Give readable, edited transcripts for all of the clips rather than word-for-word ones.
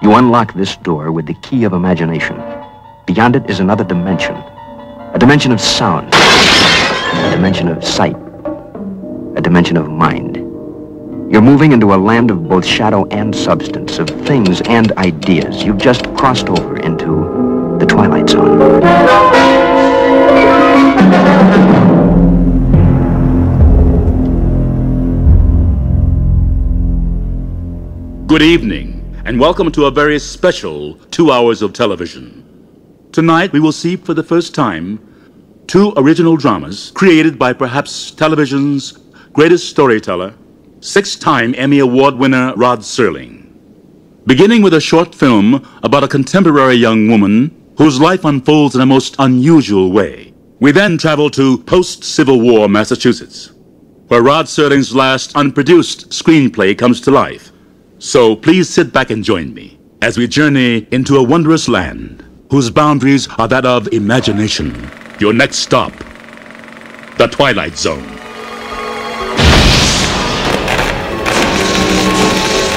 You unlock this door with the key of imagination. Beyond it is another dimension. A dimension of sound. A dimension of sight. A dimension of mind. You're moving into a land of both shadow and substance, of things and ideas. You've just crossed over into the Twilight Zone. Good evening, and welcome to a very special 2 hours of television. Tonight, we will see for the first time 2 original dramas created by perhaps television's greatest storyteller, 6-time Emmy Award winner Rod Serling. Beginning with a short film about a contemporary young woman whose life unfolds in a most unusual way. We then travel to post-Civil War Massachusetts, where Rod Serling's last unproduced screenplay comes to life. So please sit back and join me as we journey into a wondrous land whose boundaries are that of imagination. Your next stop, the Twilight Zone.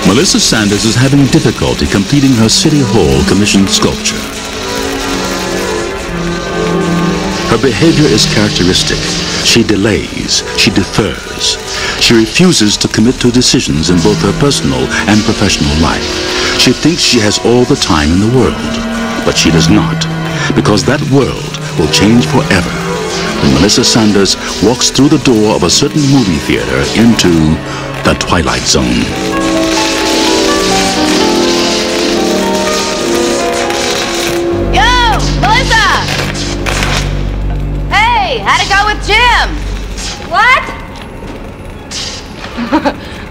Melissa Sanders is having difficulty completing her City Hall commissioned sculpture. Her behavior is characteristic. She delays, she defers. She refuses to commit to decisions in both her personal and professional life. She thinks she has all the time in the world, but she does not, because that world will change forever when Melissa Sanders walks through the door of a certain movie theater into the Twilight Zone. How'd it go with Jim? What?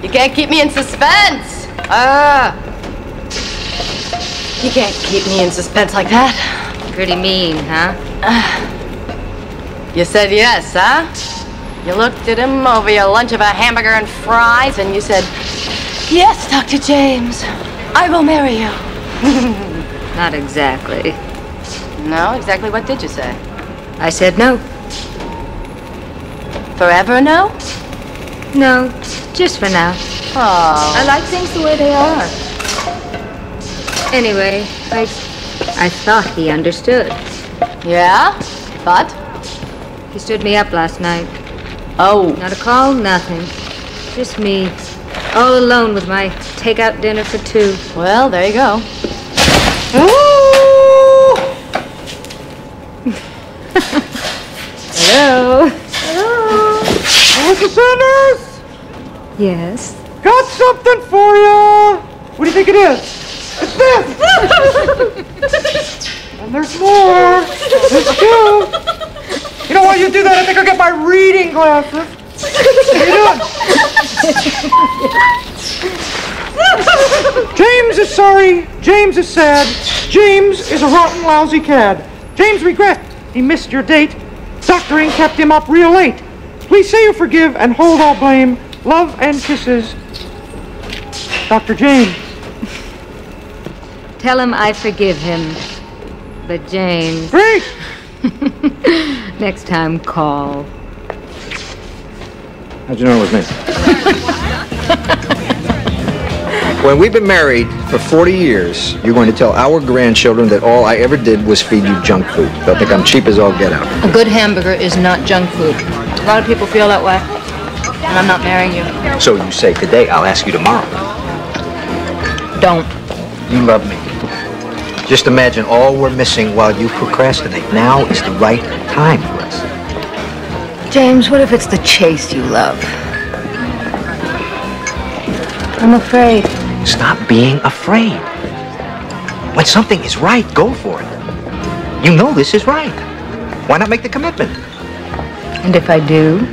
You can't keep me in suspense. You can't keep me in suspense like that. Pretty mean, huh? You said yes, huh? You looked at him over your lunch of a hamburger and fries, and you said, "Yes, Dr. James, I will marry you." Not exactly. No, exactly what did you say? I said no. Forever no? No, just for now. Oh. I like things the way they are. Anyway, I thought he understood. Yeah? But? He stood me up last night. Oh. Not a call, nothing. Just me, all alone with my takeout dinner for 2. Well, there you go. Hello? Melissa Sanders? Yes? Got something for you! What do you think it is? It's this! And there's more! There's 2! You know why you do that? I think I'll get my reading glasses. How you doing? James is sorry. James is sad. James is a rotten, lousy cad. James regrets he missed your date. Doctoring kept him up real late. Please say you forgive and hold all blame. Love and kisses, Dr. James. Tell him I forgive him. But James... Great! Next time, call. How'd you know it was me? When we've been married for 40 years, you're going to tell our grandchildren that all I ever did was feed you junk food. They'll think I'm cheap as all get out. A good hamburger is not junk food. A lot of people feel that way. And I'm not marrying you. So you say today, I'll ask you tomorrow. Don't. You love me. Just imagine all we're missing while you procrastinate. Now is the right time for us. James, what if it's the chase you love? I'm afraid. Stop being afraid. When something is right, go for it. You know this is right. Why not make the commitment? And if I do?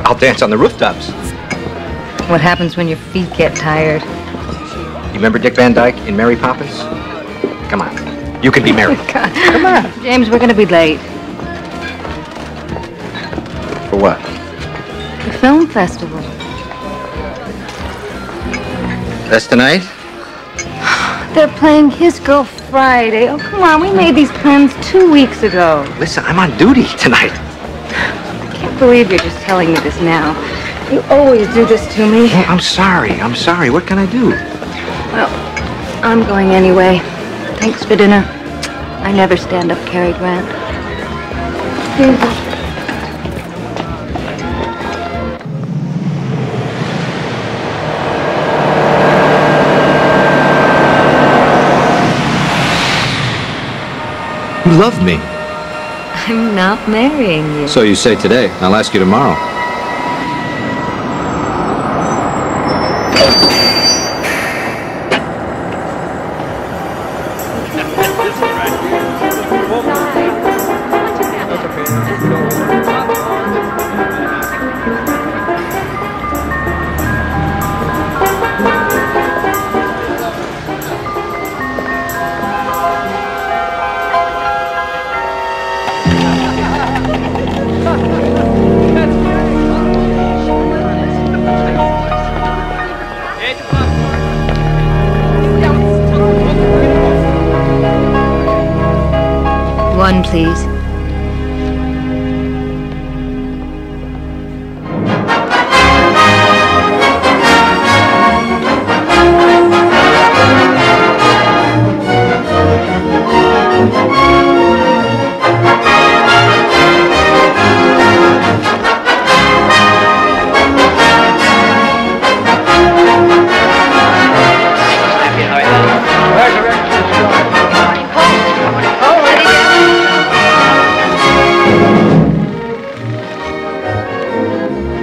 I'll dance on the rooftops. What happens when your feet get tired? You remember Dick Van Dyke in Mary Poppins? Come on. You can be Mary. Come on. James, we're going to be late. For what? The film festival. That's tonight? They're playing His Girl Friday. Oh, come on. We made these plans 2 weeks ago. Listen, I'm on duty tonight. I can't believe you're just telling me this now. You always do this to me. Well, I'm sorry. What can I do? Well, I'm going anyway. Thanks for dinner. I never stand up Cary Grant. Susan. You love me. I'm not marrying you. So you say today. I'll ask you tomorrow. One, please.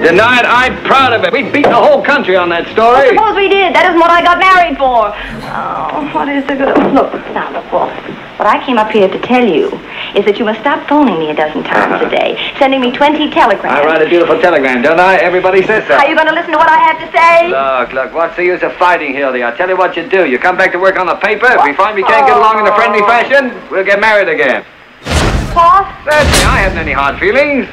Denied, I'm proud of it. We beat the whole country on that story. Suppose we did. That isn't what I got married for. Oh, what is the good of... Look, Walter. What I came up here to tell you is that you must stop phoning me a dozen times a day, sending me 20 telegrams. I write a beautiful telegram, don't I? Everybody says so. Are you going to listen to what I have to say? Look, what's the use of fighting, Hildy? I'll tell you what you do. You come back to work on the paper. If we find we can't get along in a friendly fashion, we'll get married again. What? Certainly, I haven't any hard feelings.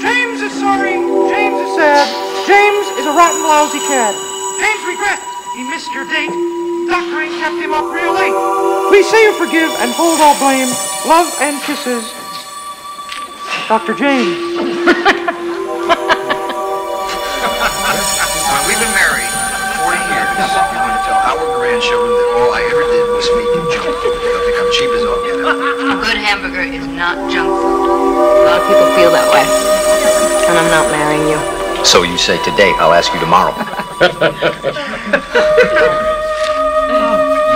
James is sorry. James is sad. James is a rotten, lousy cad. James regrets he missed your date. Doctoring kept him up real late. Please say you forgive and hold all blame. Love and kisses, Dr. James. When we've been married for 40 years, you're going to tell our grandchildren that all I ever did was feed you junk food. They'll think I'm cheap as all get out. A good hamburger is not junk food. A lot of people feel that way. And I'm not marrying you. So you say today, I'll ask you tomorrow. You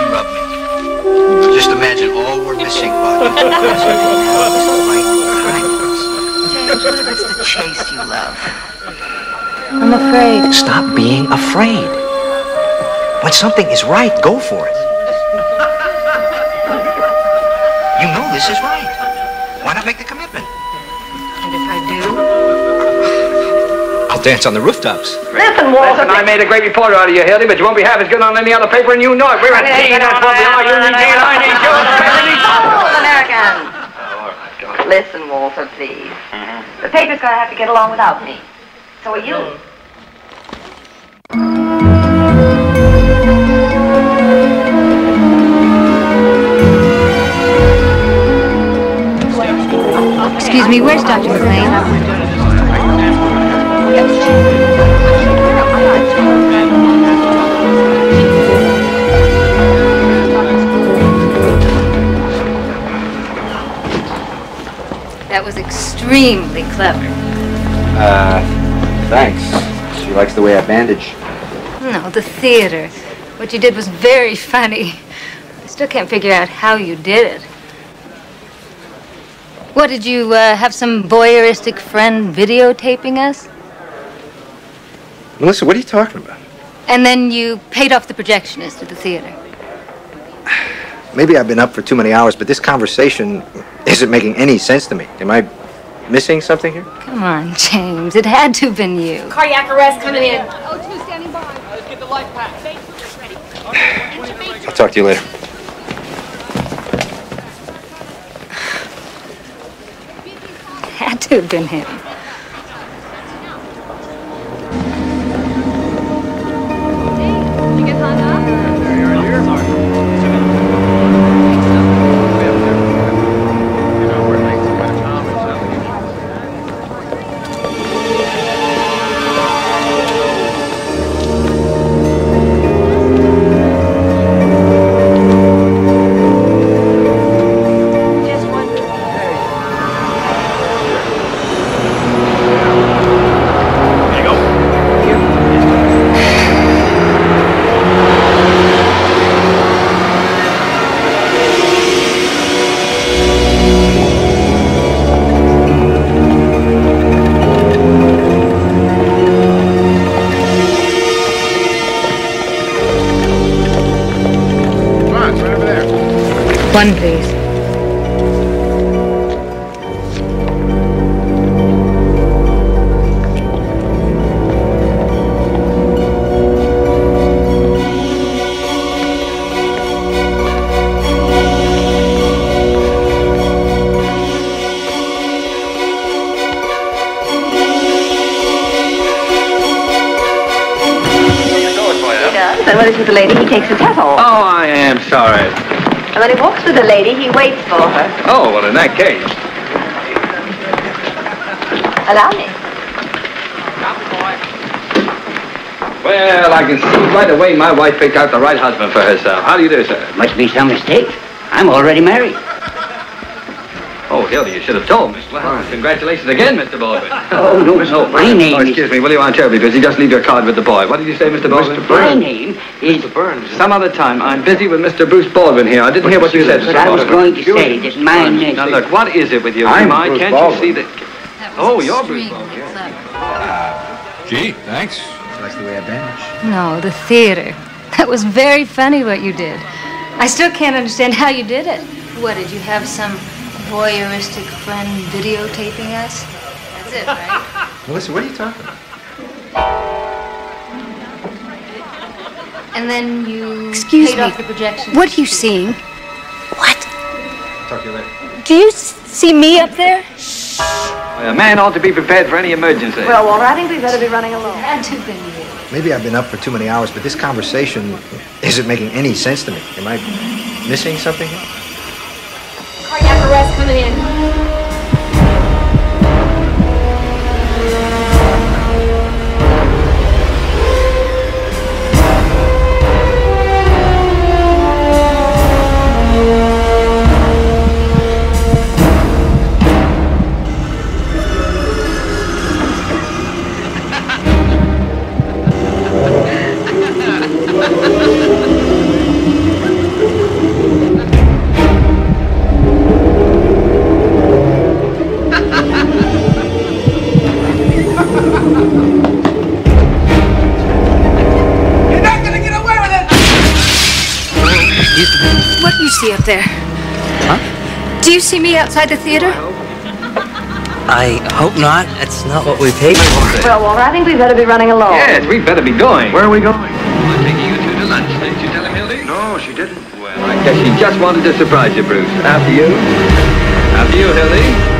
love me. Just imagine all we're missing, but James, what if it's the chase you love? I'm afraid. stop being afraid. When something is right, go for it. You know this is right. Why not make the commitment? And if I do? I'll dance on the rooftops. Listen, Walter. Listen, I made a great reporter out of you, Hildy, but you won't be half as good on any other paper, and you know it. We're a team, that's what we are. You need me, and I need you, and the paper needs Hold, American. Listen, Walter, please. The paper's going to have to get along without me. So are you. Excuse me, where's Dr. McLean? That was extremely clever. Thanks. She likes the way I bandage. No, the theater. What you did was very funny. I still can't figure out how you did it. What, did you have some voyeuristic friend videotaping us? Melissa, what are you talking about? And then you paid off the projectionist at the theater. Maybe I've been up for too many hours, but this conversation isn't making any sense to me. Am I missing something here? Come on, James. It had to have been you. Cardiac arrest coming in. O2 standing by. Let's get the life pack. I'll talk to you later. Had to have been him. You get hung up? One, please. And when he's with the lady, he takes his hat off. Oh, I am sorry. And when he walks with the lady, he waits for her. Oh, well, in that case. Allow me. Well, I can see right away my wife picked out the right husband for herself. How do you do, sir? Must be some mistake. I'm already married. Oh, Hildy, you should have told me. Well, congratulations again, Mr. Baldwin. Oh, no, my name Oh, excuse me, will you? I'm terribly busy. Just leave your card with the boy. What did you say, Mr. Baldwin? My name is... Mr. Burns. Some other time. I'm busy with Mr. Bruce Baldwin here. I didn't hear what you said, But Mr. I was Baldwin. going to say that my name... Now, look, what is it with you? I'm Why Bruce can't Baldwin. you see that... Oh, you're Bruce Baldwin. Gee, thanks. That's the way I bandage. No, the theater. That was very funny what you did. I still can't understand how you did it. What, did you have some voyeuristic friend videotaping us? That's it, right? Melissa, what are you talking about? And then you Excuse paid me. off the projection. What are you seeing? What? Talk to you later. Do you see me up there? A man ought to be prepared for any emergency. Well, Walter, I think we'd better be running along. Had to be you. Maybe I've been up for too many hours, but this conversation isn't making any sense to me. Am I missing something? Cardiac arrest coming in. What do you see up there? Huh? Do you see me outside the theater? I hope not. That's not what we paid for. Well, Walter, I think we'd better be running along. Yes, we better be going. Where are we going? I'm taking you two to lunch. Didn't you tell him, Hildy? No, she didn't. Well, I guess she just wanted to surprise you, Bruce. After you. After you, Hildy.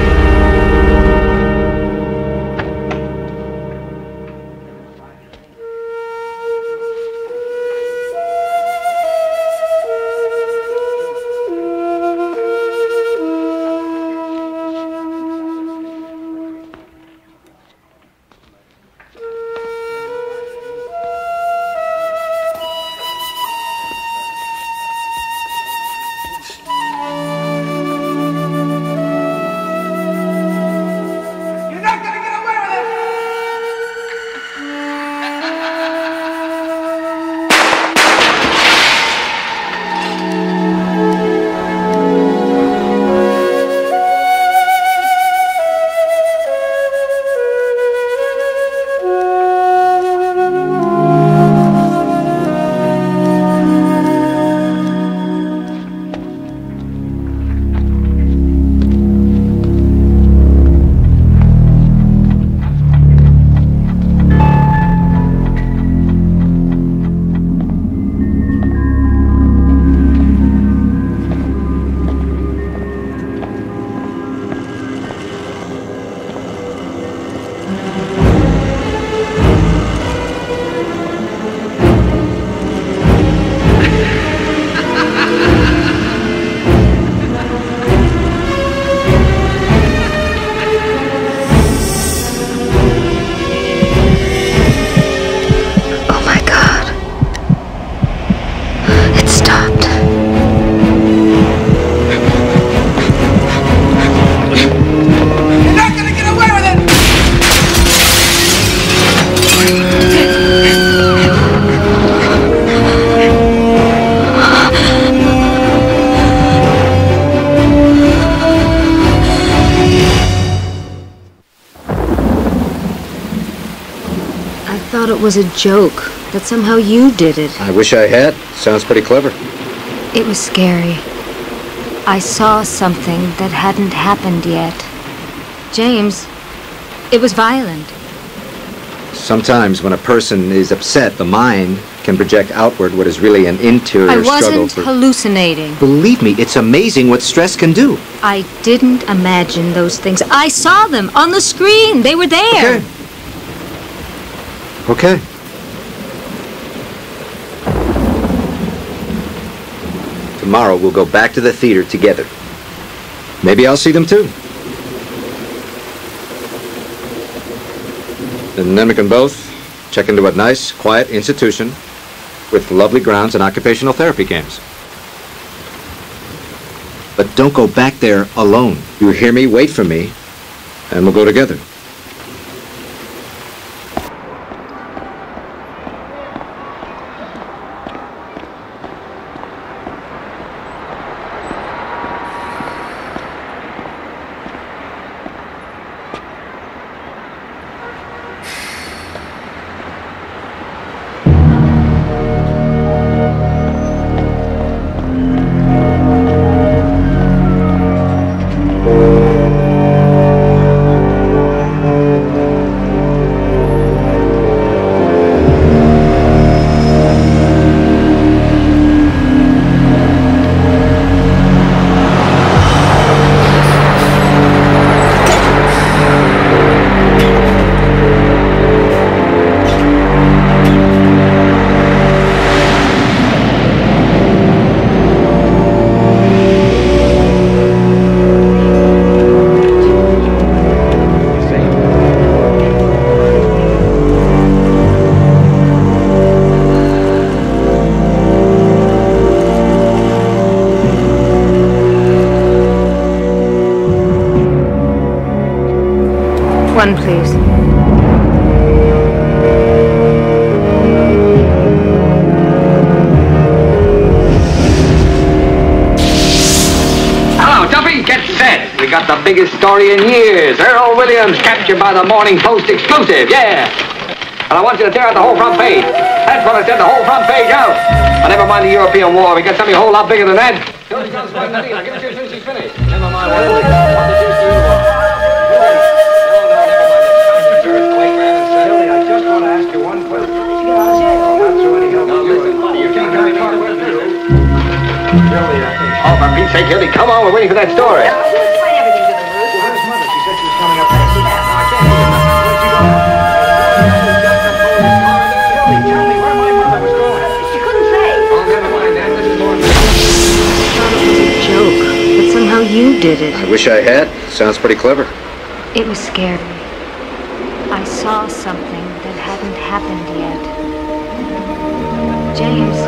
It was a joke, that somehow you did it. I wish I had. Sounds pretty clever. It was scary. I saw something that hadn't happened yet. James, it was violent. Sometimes when a person is upset, the mind can project outward what is really an interior struggle. I wasn't hallucinating. Believe me, it's amazing what stress can do. I didn't imagine those things. I saw them on the screen. They were there. Okay. Tomorrow we'll go back to the theater together. Maybe I'll see them too. And then we can both check into a nice, quiet institution with lovely grounds and occupational therapy games. But don't go back there alone. You hear me? Wait for me, and we'll go together. One, please. Hello, Duffy, get set. We got the biggest story in years. Earl Williams captured by the Morning Post exclusive, yeah. And I want you to tear out the whole front page. That's what I said, the whole front page out. But never mind the European War. We got something a whole lot bigger than that. Give it to you as soon as she's finished. Never mind what Oh, for Pete's sake, Hildy, come on, we're waiting for that story. Explain everything to them, Ruth. Where's Mother? She said she was coming up there. See that march? Hildy, tell me where my mother was going. She couldn't say. Oh, never mind that. This is more I thought it was a joke, but somehow you did it. I wish I had. Sounds pretty clever. It was scary. I saw something that hadn't happened yet. James,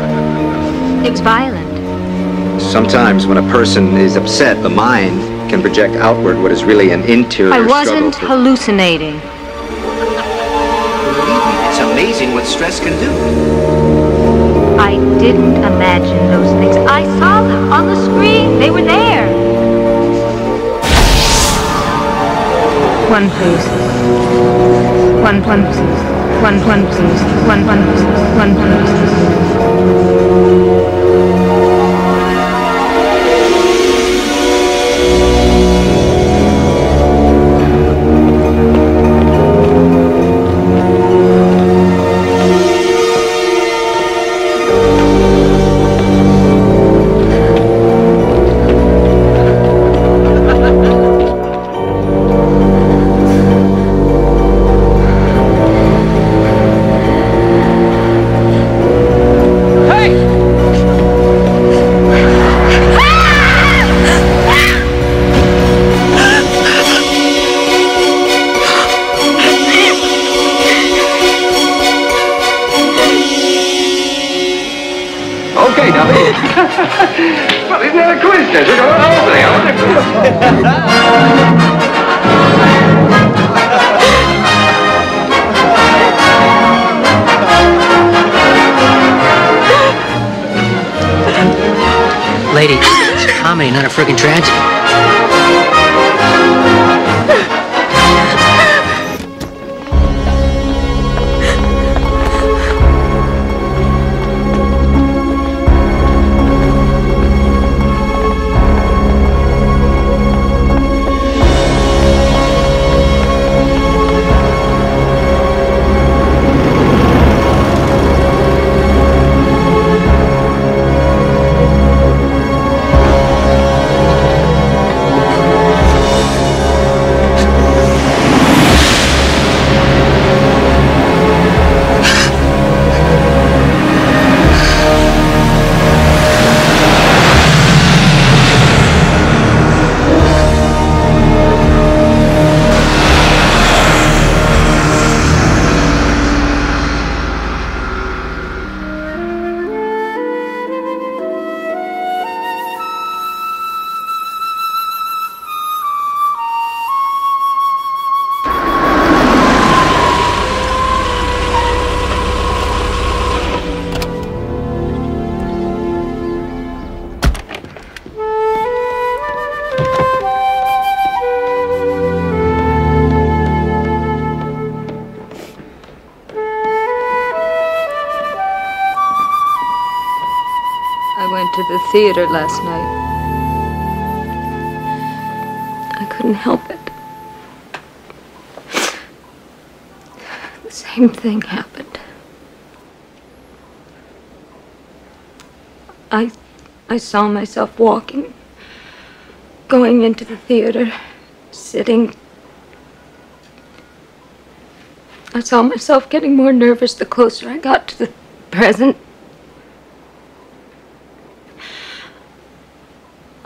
it was violent. Sometimes when a person is upset, the mind can project outward what is really an interior I struggle. wasn't hallucinating. Believe me, it's amazing what stress can do. I didn't imagine those things. I saw them on the screen. They were there. One, please. One, please. One, please. One, please. One, please. Okay, Duffy. Well, isn't that a coincidence? We're going over there. Lady, it's a comedy, not a friggin' tragedy. to the theater last night. I couldn't help it. The same thing happened. I saw myself walking, going into the theater, sitting. I saw myself getting more nervous the closer I got to the present.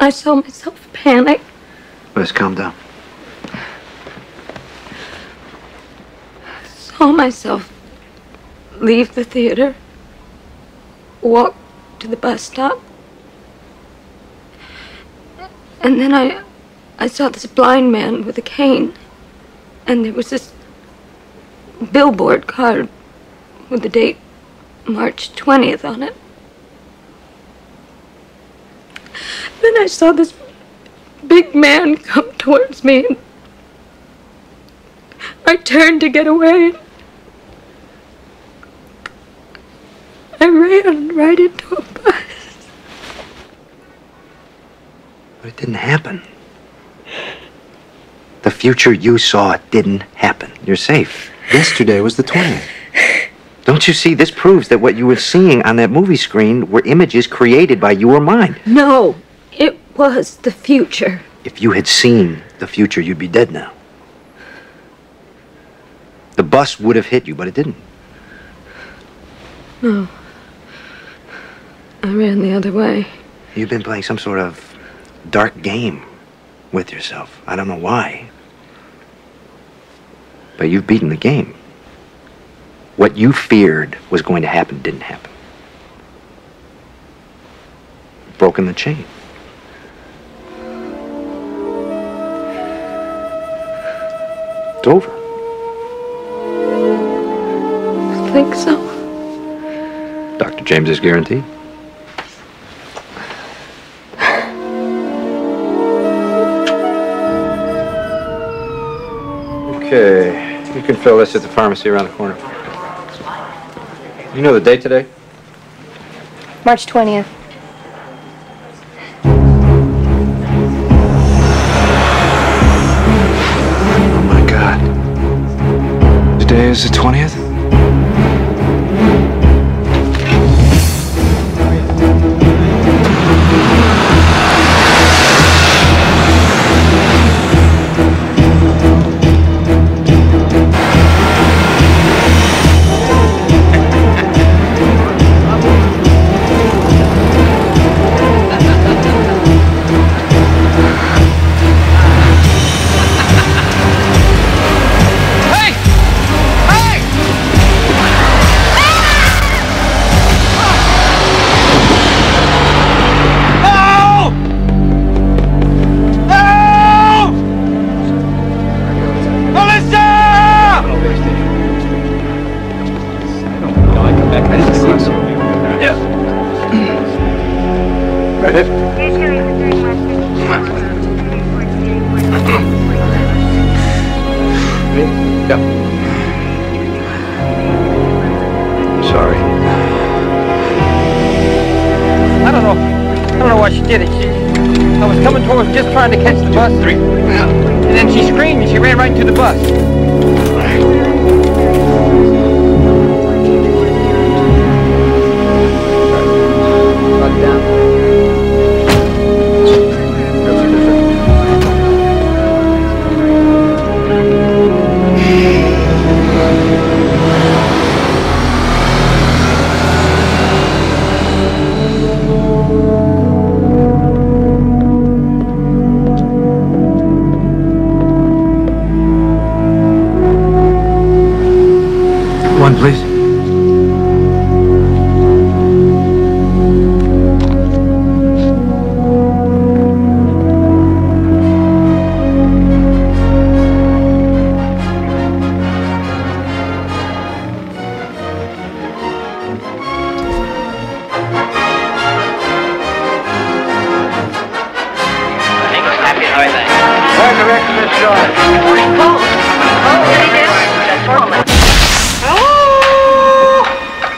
I saw myself panic. Let's calm down. Saw myself leave the theater, walk to the bus stop. And then I saw this blind man with a cane. And there was this billboard card with the date March 20th on it. Then I saw this big man come towards me, and I turned to get away. I ran right into a bus. But it didn't happen. The future you saw didn't happen. You're safe. Yesterday was the 20th. Don't you see? This proves that what you were seeing on that movie screen were images created by your mind. No, it was the future. If you had seen the future, you'd be dead now. The bus would have hit you, but it didn't. No. I ran the other way. You've been playing some sort of dark game with yourself. I don't know why. But you've beaten the game. What you feared was going to happen didn't happen. You've broken the chain. It's over. I think so. Dr. James's guarantee. Okay, you can fill this at the pharmacy around the corner. You know the date today? March 20th. Oh my God. Today is the 20th? Trying to catch the bus. And then she screamed and she ran right into the bus. Please.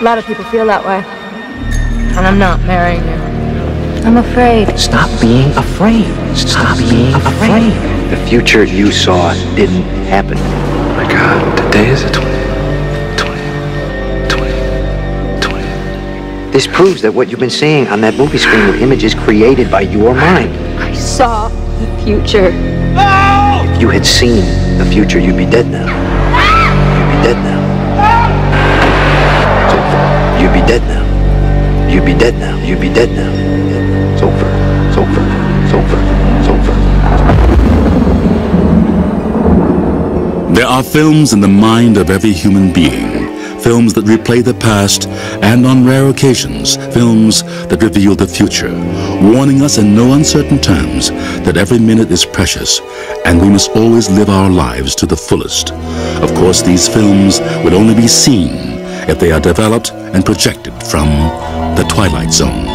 A lot of people feel that way. And I'm not marrying you. I'm afraid. Stop being afraid. Stop being afraid. The future you saw didn't happen. Oh my God, today is the 20th. This proves that what you've been seeing on that movie screen were images created by your mind. I saw the future. If you had seen the future, you'd be dead now. You'd be dead now. It's over. You'd be dead now. You'd be dead now. You'd be dead now. It's over. It's over. It's over. It's over. There are films in the mind of every human being. Films that replay the past, and on rare occasions, films that reveal the future, warning us in no uncertain terms that every minute is precious, and we must always live our lives to the fullest. Of course, these films will only be seen if they are developed and projected from the Twilight Zone.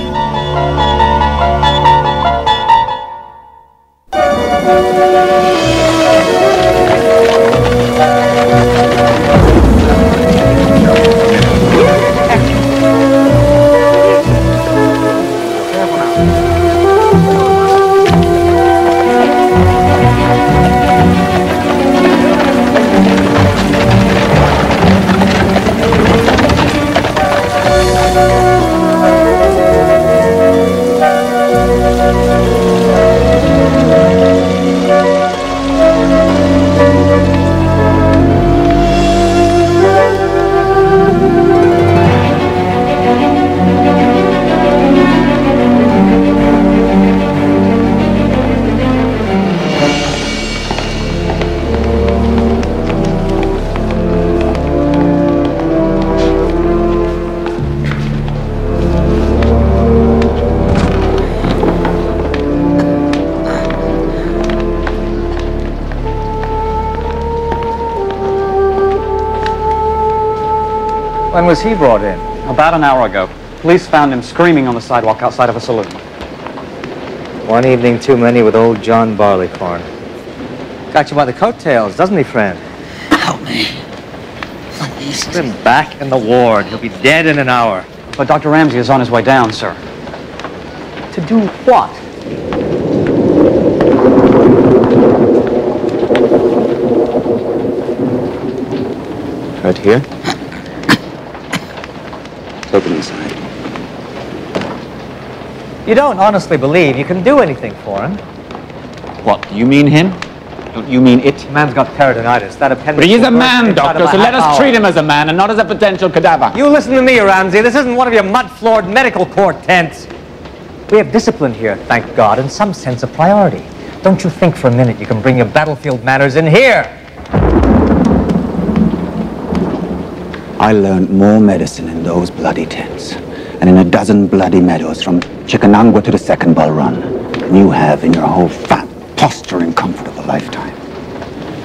When was he brought in? About an hour ago. Police found him screaming on the sidewalk outside of a saloon. One evening too many with old John Barleycorn. Got you by the coattails, doesn't he, friend? Help me. Please. Put him back in the ward. He'll be dead in an hour. But Dr. Ramsey is on his way down, sir. To do what? Right here? Open inside. You don't honestly believe you can do anything for him? What, do you mean him? Don't you mean it? The man's got peritonitis. That appendix. But he is a will burst man, inside doctor, of a so let half us hour. treat him as a man and not as a potential cadaver. You listen to me, Ramsey. This isn't one of your mud-floored medical court tents. We have discipline here, thank God, and some sense of priority. Don't you think for a minute you can bring your battlefield manners in here? I learned more medicine in those bloody tents and in a dozen bloody meadows from Chickamauga to the Second Bull Run than you have in your whole fat, posturing comfort of a lifetime.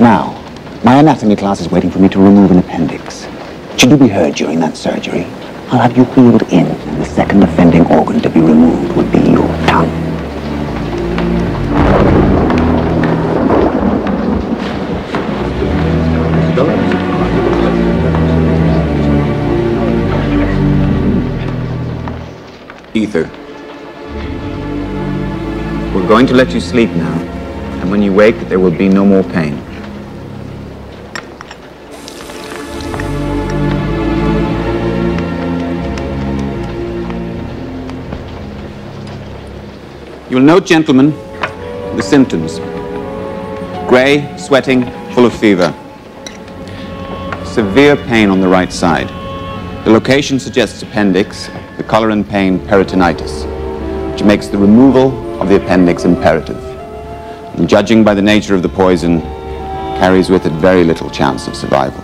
Now, my anatomy class is waiting for me to remove an appendix. Should you be heard during that surgery, I'll have you wheeled in, and the second offending organ to be removed would be your tongue. Ether. We're going to let you sleep now, and when you wake, there will be no more pain. You'll note, gentlemen, the symptoms. Gray, sweating, full of fever. Severe pain on the right side. The location suggests appendix, the color and pain peritonitis, which makes the removal of the appendix imperative. And judging by the nature of the poison, carries with it very little chance of survival.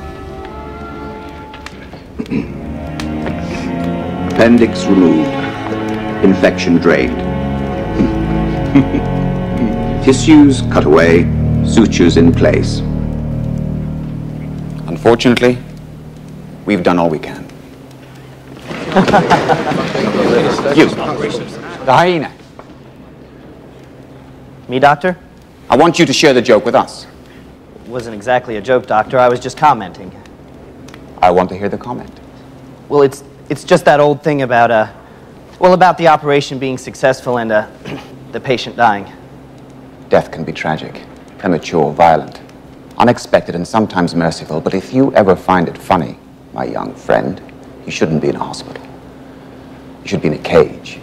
Appendix removed. Infection drained. Tissues cut away. Sutures in place. Unfortunately, we've done all we can. You, the hyena. Me, Doctor? I want you to share the joke with us. It wasn't exactly a joke, Doctor. I was just commenting. I want to hear the comment. Well, it's just that old thing about, Well, about the operation being successful and the patient dying. Death can be tragic, premature, violent, unexpected, and sometimes merciful. But if you ever find it funny, my young friend, you shouldn't be in a hospital. You should be in a cage.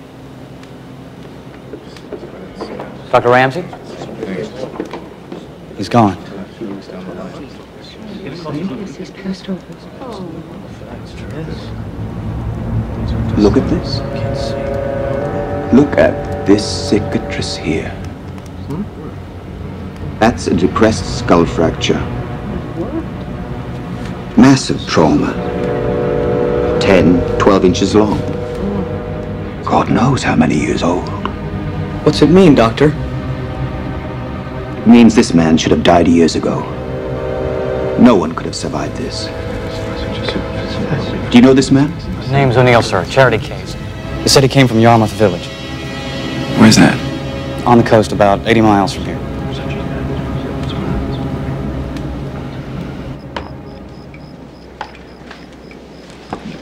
Dr. Ramsey? He's gone. Look at this. Look at this cicatrice here. That's a depressed skull fracture. Massive trauma. 10, 12 inches long. God knows how many years old. What's it mean, Doctor? It means this man should have died years ago. No one could have survived this. Do you know this man? His name's O'Neill, sir. Charity case. They said he came from Yarmouth Village. Where's that? On the coast, about 80 miles from here.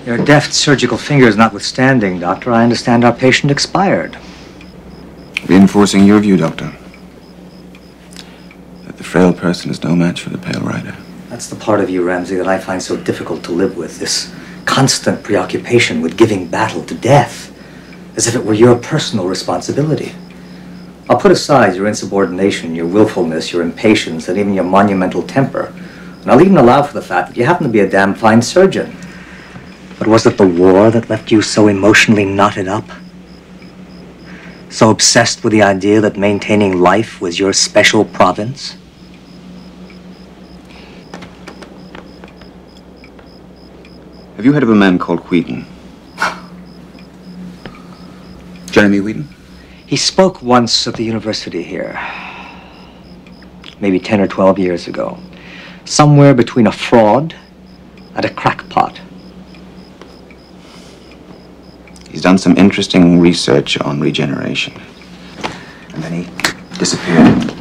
Your deft surgical fingers notwithstanding, Doctor, I understand our patient expired. Reinforcing your view, Doctor. That the frail person is no match for the pale rider. That's the part of you, Ramsey, that I find so difficult to live with. This constant preoccupation with giving battle to death, as if it were your personal responsibility. I'll put aside your insubordination, your willfulness, your impatience, and even your monumental temper. And I'll even allow for the fact that you happen to be a damn fine surgeon. But was it the war that left you so emotionally knotted up? So obsessed with the idea that maintaining life was your special province? Have you heard of a man called Wheaton? Jeremy Wheaton? He spoke once at the university here. Maybe 10 or 12 years ago. Somewhere between a fraud and a crackpot. He's done some interesting research on regeneration. And then he disappeared.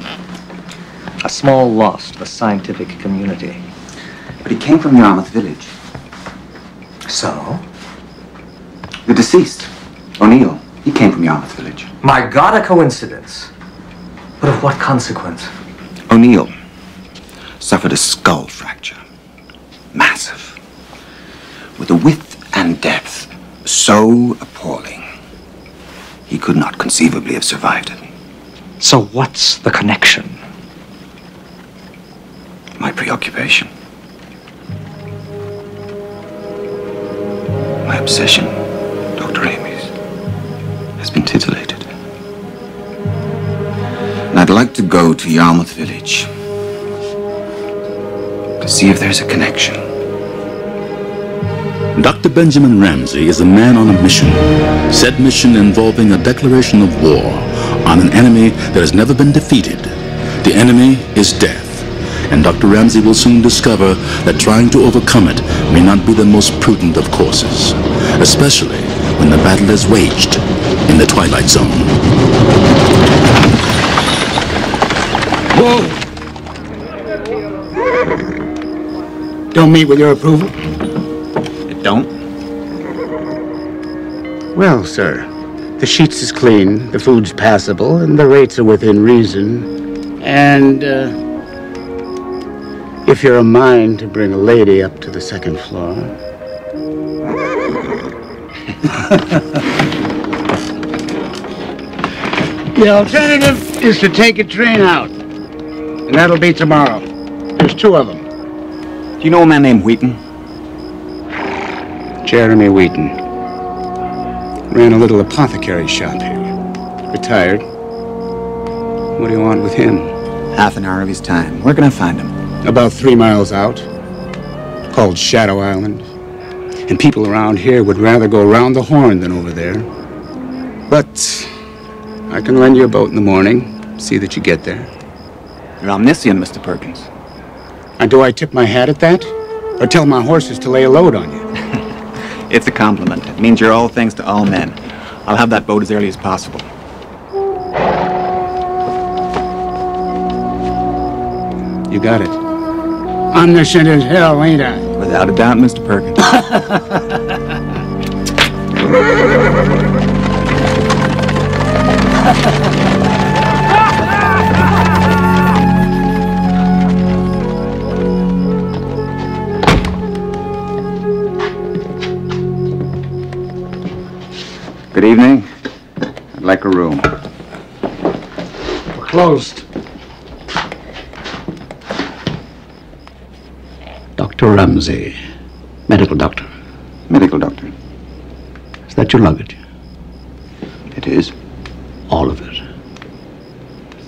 A small loss to the scientific community. But he came from Yarmouth Village. So? The deceased, O'Neill, he came from Yarmouth Village. My God, a coincidence. But of what consequence? O'Neill suffered a skull fracture. Massive. With a width and depth so appalling, he could not conceivably have survived it. So what's the connection? My preoccupation. My obsession, Dr. Ames, has been titillated. And I'd like to go to Yarmouth Village to see if there's a connection. Dr. Benjamin Ramsey is a man on a mission. Said mission involving a declaration of war on an enemy that has never been defeated. The enemy is death. And Dr. Ramsey will soon discover that trying to overcome it may not be the most prudent of courses, especially when the battle is waged in the Twilight Zone. Whoa! Don't meet with your approval? It don't? Well, sir, the sheets is clean, the food's passable, and the rates are within reason. And, if you're a mind to bring a lady up to the second floor. The alternative is to take a train out. And that'll be tomorrow. There's 2 of them. Do you know a man named Wheaton? Jeremy Wheaton. Ran a little apothecary shop here. Retired. What do you want with him? Half an hour of his time. Where can I find him? About 3 miles out, called Shadow Island. And people around here would rather go around the Horn than over there. But I can lend you a boat in the morning, see that you get there. You're omniscient, Mr. Perkins. And do I tip my hat at that? Or tell my horses to lay a load on you? It's a compliment. It means you're all things to all men. I'll have that boat as early as possible. You got it. Omniscient as hell, ain't I? Without a doubt, Mr. Perkins. Good evening. I'd like a room. We're closed. Dr. Ramsey, medical doctor. Medical doctor. Is that your luggage? It is. All of it.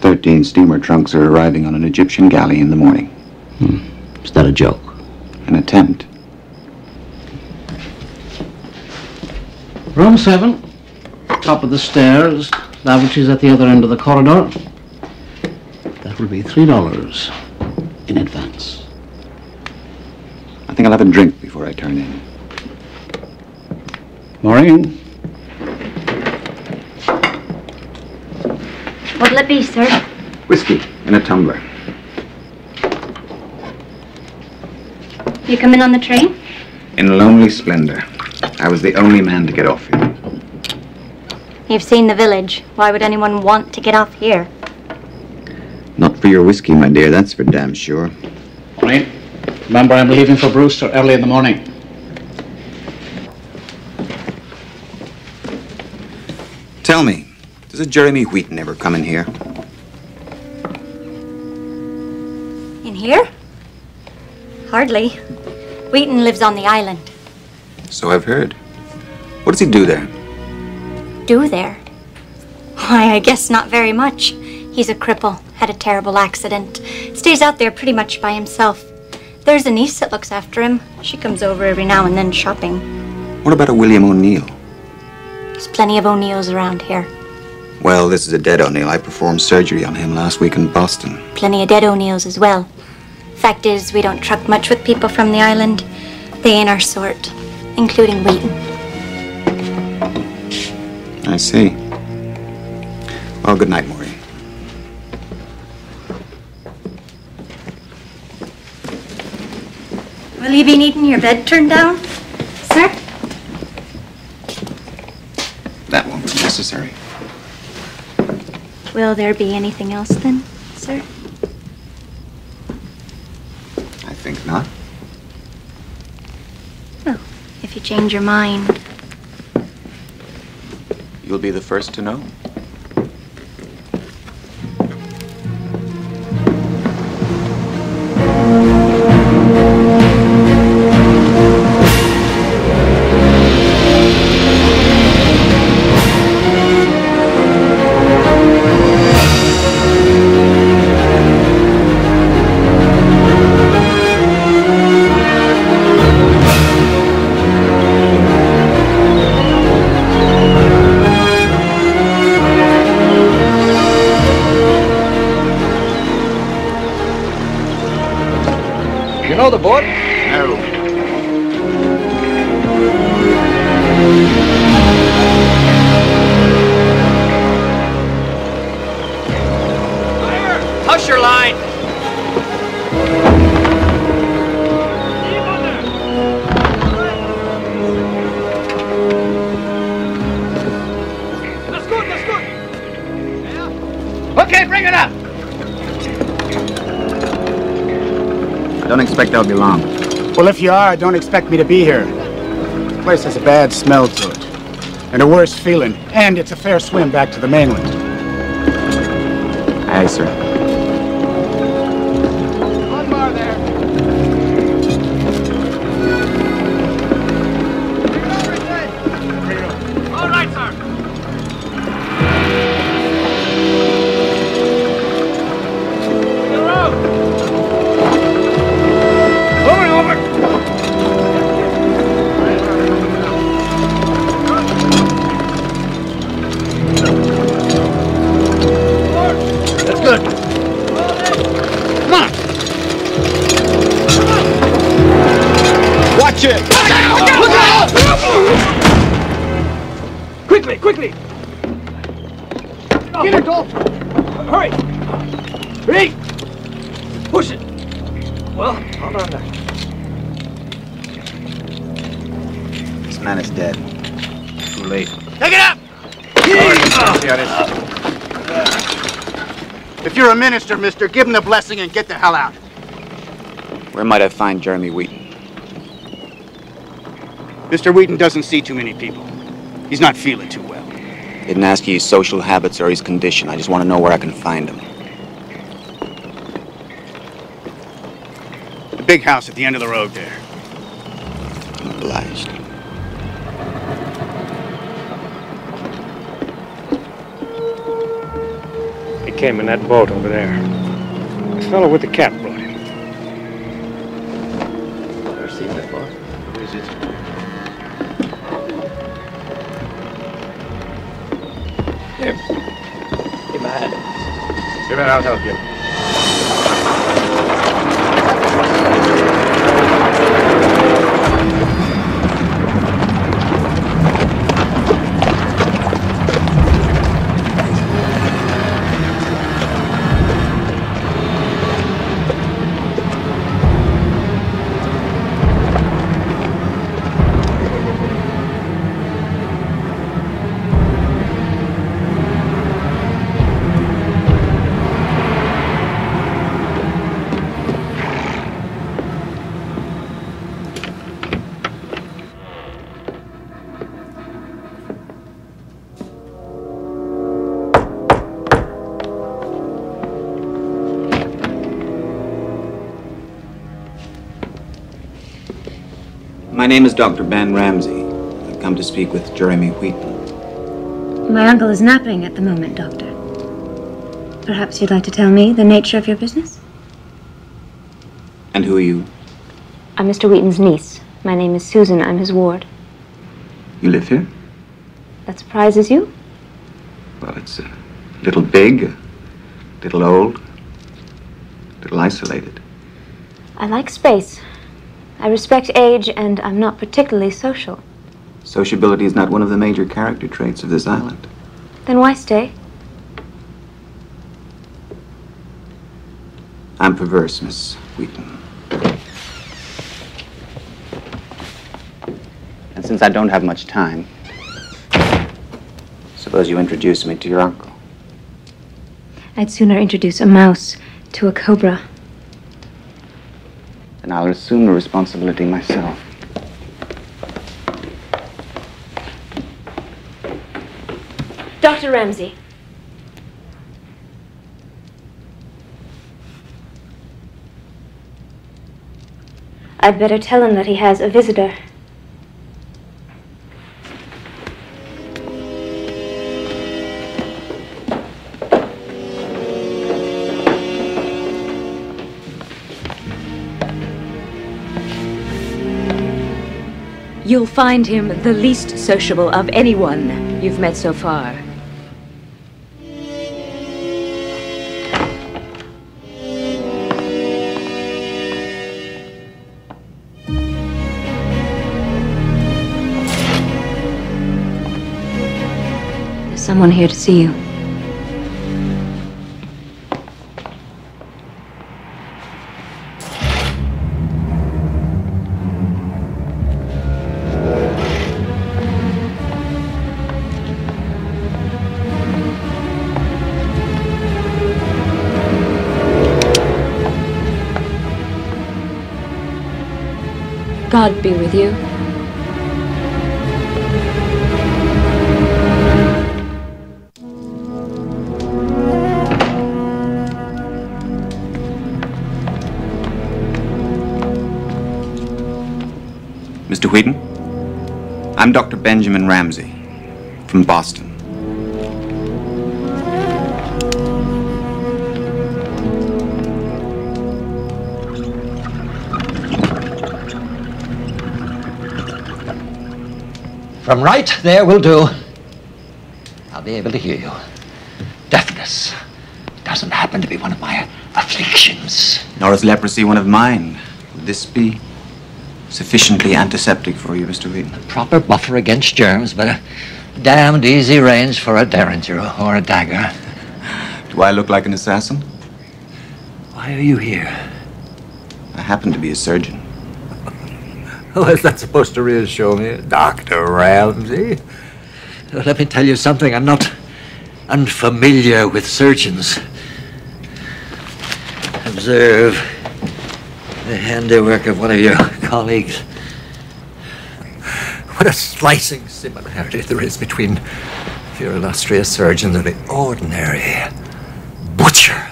13 steamer trunks are arriving on an Egyptian galley in the morning. Is that a joke? An attempt. Room 7, top of the stairs. Lavatories at the other end of the corridor. That will be $3 in advance. I think I'll have a drink before I turn in. Maureen? What'll it be, sir? Whiskey in a tumbler. You come in on the train? In lonely splendor. I was the only man to get off here. You've seen the village. Why would anyone want to get off here? Not for your whiskey, my dear, that's for damn sure. Maureen, remember I'm leaving for Brewster early in the morning. Tell me, does a Jeremy Wheaton ever come in here? In here? Hardly. Wheaton lives on the island. So I've heard. What does he do there? Do there? Why, I guess not very much. He's a cripple. Had a terrible accident. Stays out there pretty much by himself. There's a niece that looks after him. She comes over every now and then shopping. What about a William O'Neill? There's plenty of O'Neills around here. Well, this is a dead O'Neill. I performed surgery on him last week in Boston. Plenty of dead O'Neills as well. Fact is, we don't truck much with people from the island. They ain't our sort, including Wheaton. I see. Well, good night, Maureen. Will you be needing your bed turned down, sir? That won't be necessary. Will there be anything else then, sir? I think not. Well, if you change your mind. You'll be the first to know. You know the board? No. Hush your line. That's good, that's good. Okay, bring it up. I don't expect I'll be long. Well, if you are, don't expect me to be here. The place has a bad smell to it. And a worse feeling. And it's a fair swim back to the mainland. Aye, sir. One bar there. All right, sir. You're out. Over. That's good. Come on. Watch it! Look out! Quickly! Get it, Dolph! Hurry! Ready? Push it! Well, hold on there. This man is dead. Too late. Take it up! If you're a minister, mister, give him the blessing and get the hell out. Where might I find Jeremy Wheaton? Mr. Wheaton doesn't see too many people. He's not feeling too well. didn't ask you his social habits or his condition. I just want to know where I can find him. The big house at the end of the road there. I'm obliged. He came in that boat over there. The fellow with the cap brought him. Never seen that before. Who is it? Here. Give him a hand. Give it, I'll help you. My name is Dr. Ben Ramsey. I've come to speak with Jeremy Wheaton. My uncle is napping at the moment, Doctor. Perhaps you'd like to tell me the nature of your business? And who are you? I'm Mr. Wheaton's niece. My name is Susan. I'm his ward. You live here? That surprises you? Well, it's a little big, a little old, a little isolated. I like space. I respect age, and I'm not particularly social. Sociability is not one of the major character traits of this island. Then why stay? I'm perverse, Miss Wheaton. And since I don't have much time, suppose you introduce me to your uncle. I'd sooner introduce a mouse to a cobra. And I'll assume the responsibility myself. Dr. Ramsey. I'd better tell him that he has a visitor. You'll find him the least sociable of anyone you've met so far. There's someone here to see you. God be with you. Mr. Wheaton, I'm Dr. Benjamin Ramsey from Boston. From right there will do. I'll be able to hear you. Deafness doesn't happen to be one of my afflictions. Nor is leprosy one of mine. Would this be sufficiently antiseptic for you, Mr. Wheaton? Proper buffer against germs, but a damned easy range for a derringer or a dagger. Do I look like an assassin? Why are you here? I happen to be a surgeon. Oh, is that supposed to reassure me? Dr. Ramsey? Let me tell you something. I'm not unfamiliar with surgeons. Observe the handiwork of one of your colleagues. What a slicing similarity there is between Your illustrious surgeon of the ordinary butcher.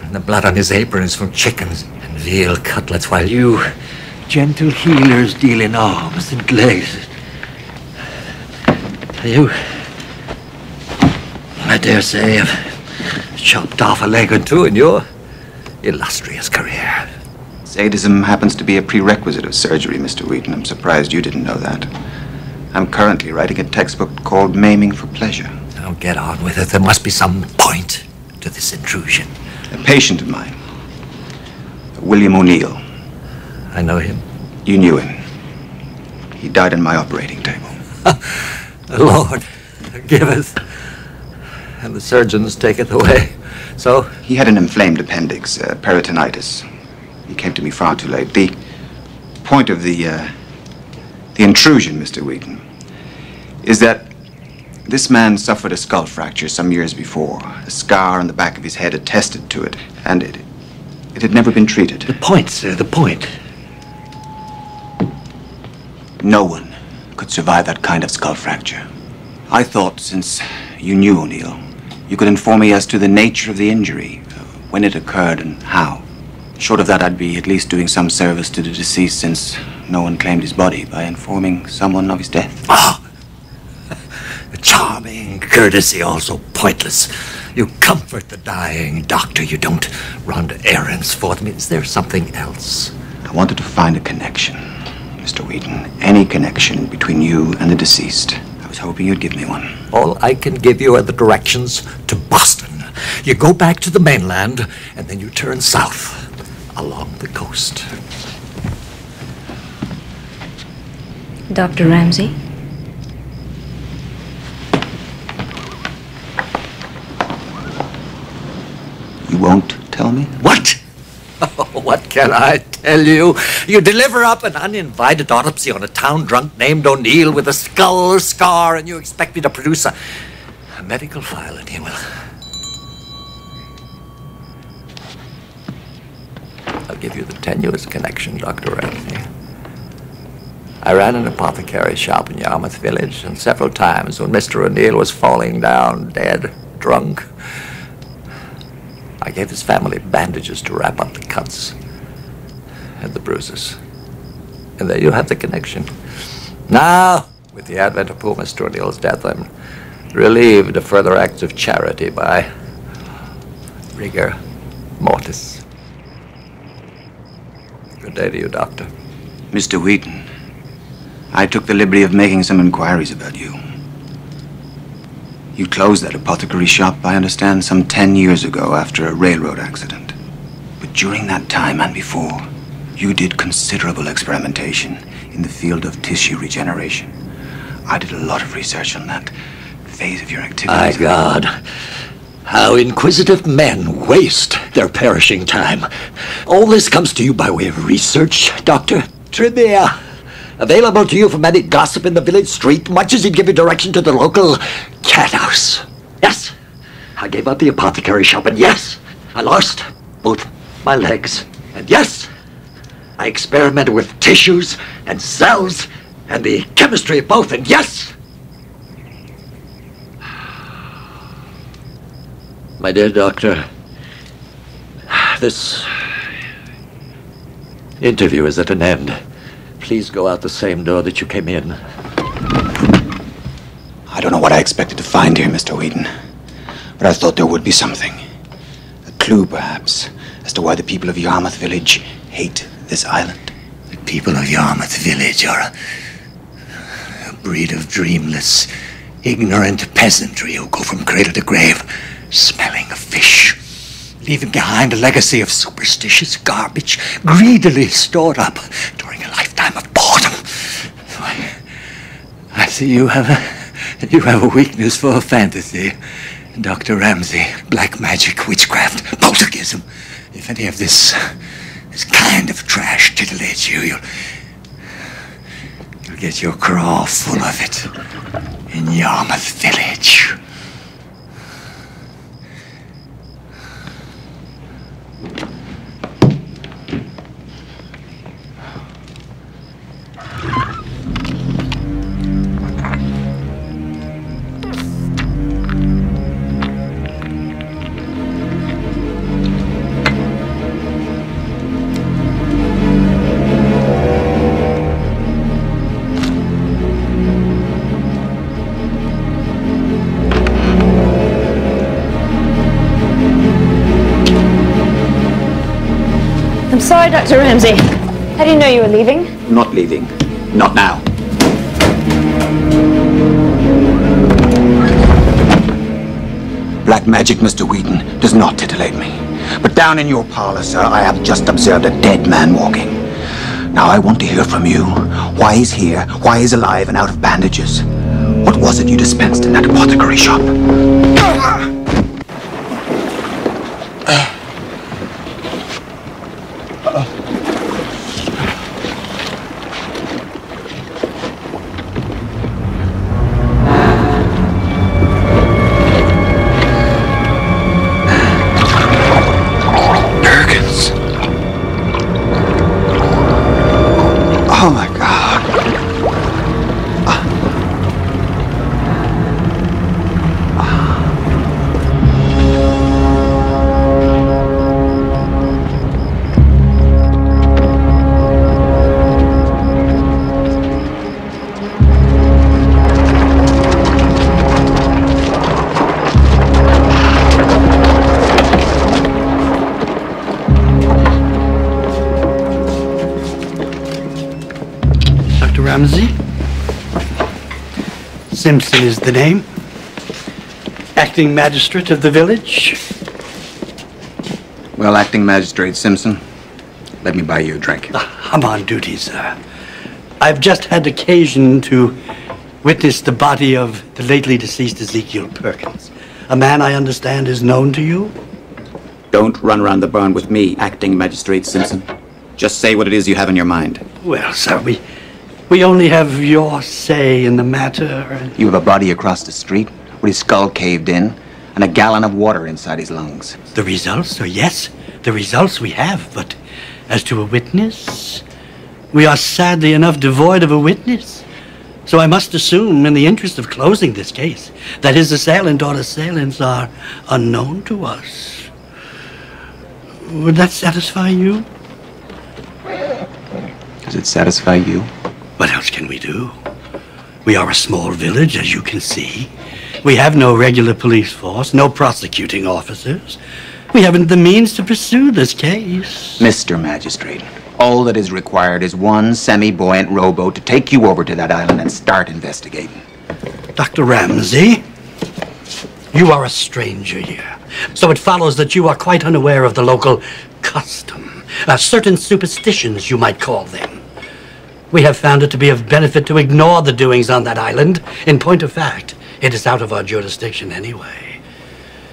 And the blood on his apron is from chickens and veal cutlets, while you, gentle healers, deal in arms and legs. You, I dare say, have chopped off a leg or two in your illustrious career. Sadism happens to be a prerequisite of surgery, Mr. Wheaton. I'm surprised you didn't know that. I'm currently writing a textbook called Maiming for Pleasure. Now get on with it. There must be some point to this intrusion. A patient of mine, William O'Neill. I know him. You knew him. He died on my operating table. The Lord giveth, and the surgeons taketh away. So? He had an inflamed appendix, peritonitis. He came to me far too late. The point of the intrusion, Mr. Wheaton, is that this man suffered a skull fracture some years before. A scar on the back of his head attested to it, and it had never been treated. The point, sir, the point. No one could survive that kind of skull fracture. I thought, since you knew O'Neill, you could inform me as to the nature of the injury, when it occurred and how. Short of that, I'd be at least doing some service to the deceased, since no one claimed his body, by informing someone of his death. Ah! A charming courtesy, also pointless. You comfort the dying, doctor. You don't run errands for them. Is there something else? I wanted to find a connection, Mr. Wheaton. Any connection between you and the deceased. I was hoping you'd give me one. All I can give you are the directions to Boston. You go back to the mainland, and then you turn south along the coast. Dr. Ramsey? You won't tell me? What? Oh, what can I tell you? You deliver up an uninvited autopsy on a town drunk named O'Neill with a skull scar, and you expect me to produce a medical file, and he will. I'll give you the tenuous connection, Dr. Ramsey. I ran an apothecary shop in Yarmouth Village, and several times when Mr. O'Neill was falling down dead, drunk, I gave his family bandages to wrap up the cuts and the bruises. And there you have the connection. Now, with the advent of poor Mr. O'Neill's death, I'm relieved of further acts of charity by rigor mortis. Good day to you, Doctor. Mr. Wheaton, I took the liberty of making some inquiries about you. You closed that apothecary shop, I understand, some 10 years ago after a railroad accident. But during that time and before, you did considerable experimentation in the field of tissue regeneration. I did a lot of research on that phase of your activities. My God, how inquisitive men waste their perishing time. All this comes to you by way of research, Doctor. Trivia. Available to you from any gossip in the village street, much as he'd give you direction to the local cat house. Yes, I gave up the apothecary shop, and yes, I lost both my legs. And yes, I experimented with tissues and cells and the chemistry of both, and yes, my dear doctor, this interview is at an end. Please go out the same door that you came in. I don't know what I expected to find here, Mr. Wheaton, but I thought there would be something. A clue, perhaps, as to why the people of Yarmouth Village hate this island. The people of Yarmouth Village are a breed of dreamless, ignorant peasantry who go from cradle to grave smelling of fish, leaving behind a legacy of superstitious garbage greedily stored up during a lifetime of boredom. I see you have a weakness for fantasy, Dr. Ramsey. Black magic, witchcraft, poltergeism. If any of this kind of trash titillates you, you'll get your craw full of it in Yarmouth Village. I'm sorry, Dr. Ramsey. How do you know you were leaving? Not leaving. Not now. Black magic, Mr. Wheaton, does not titillate me. But down in your parlor, sir, I have just observed a dead man walking. Now I want to hear from you why he's here, why he's alive and out of bandages. What was it you dispensed in that apothecary shop? Oh my God. Ramsey. Simpson is the name. Acting magistrate of the village. Well, acting magistrate Simpson, let me buy you a drink. I'm on duty, sir. I've just had occasion to witness the body of the lately deceased Ezekiel Perkins. A man I understand is known to you? Don't run around the barn with me, acting magistrate Simpson. Just say what it is you have in your mind. Well, sir, we only have your say in the matter. You have a body across the street with his skull caved in and a gallon of water inside his lungs. The results, sir, yes. The results we have, but as to a witness, we are sadly enough devoid of a witness. So I must assume, in the interest of closing this case, that his assailant or assailants are unknown to us. Would that satisfy you? Does it satisfy you? What else can we do? We are a small village, as you can see. We have no regular police force, no prosecuting officers. We haven't the means to pursue this case. Mr. Magistrate, all that is required is one semi-buoyant rowboat to take you over to that island and start investigating. Dr. Ramsey, you are a stranger here, so it follows that you are quite unaware of the local custom, certain superstitions, you might call them. We have found it to be of benefit to ignore the doings on that island. In point of fact, it is out of our jurisdiction anyway.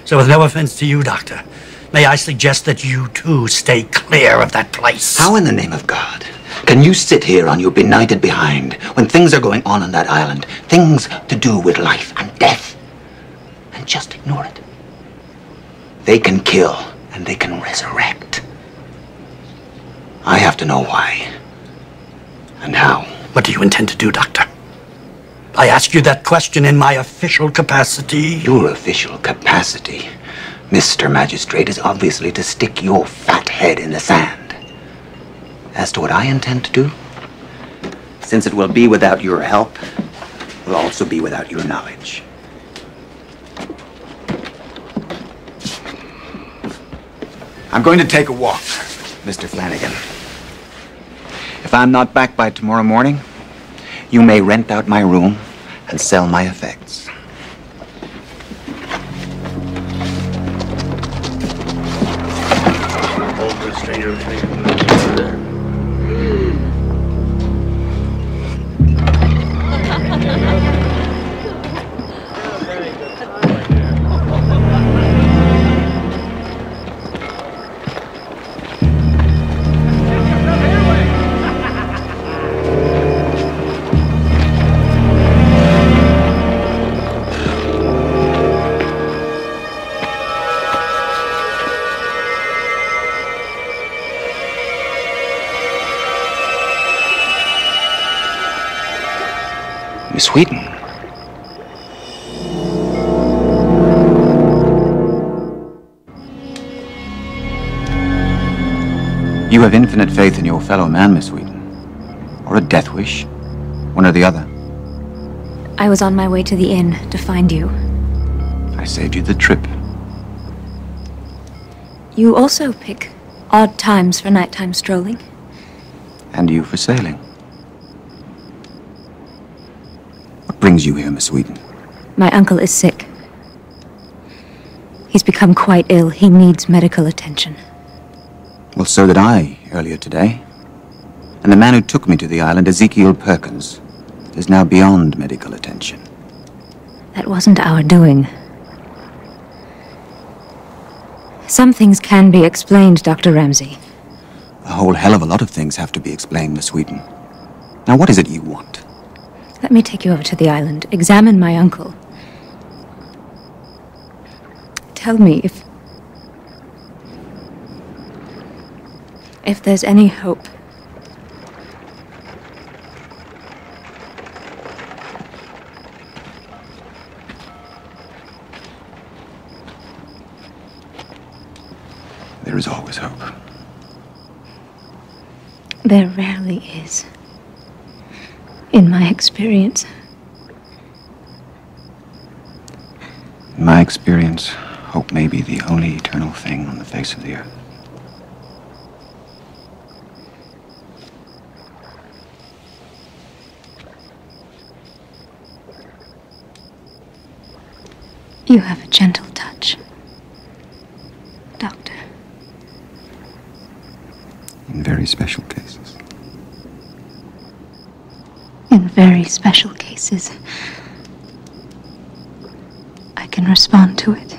So with no offense to you, Doctor, may I suggest that you too stay clear of that place? How in the name of God can you sit here on your benighted behind when things are going on that island, things to do with life and death, and just ignore it? They can kill and they can resurrect. I have to know why. And how? What do you intend to do, Doctor? I ask you that question in my official capacity. Your official capacity, Mr. Magistrate, is obviously to stick your fat head in the sand. As to what I intend to do, since it will be without your help, will also be without your knowledge. I'm going to take a walk, Mr. Flanagan. If I'm not back by tomorrow morning, you may rent out my room and sell my effects. Old good stranger. Miss Wheaton. You have infinite faith in your fellow man, Miss Wheaton. Or a death wish. One or the other. I was on my way to the inn to find you. I saved you the trip. You also pick Odd times for nighttime strolling. And you for sailing. What brings you here, Miss Wheaton? My uncle is sick. He's become quite ill. He needs medical attention. Well, so did I earlier today. And the man who took me to the island, Ezekiel Perkins, is now beyond medical attention. That wasn't our doing. Some things can be explained, Dr. Ramsey. A whole hell of a lot of things have to be explained, Miss Wheaton. Now, what is it you want? Let me take you over to the island. Examine my uncle. Tell me if there's any hope. There is always hope. There rarely is. In my experience. In my experience, hope may be the only eternal thing on the face of the earth. You have a gentle touch, Doctor. In very special cases. In very special cases, I can respond to it.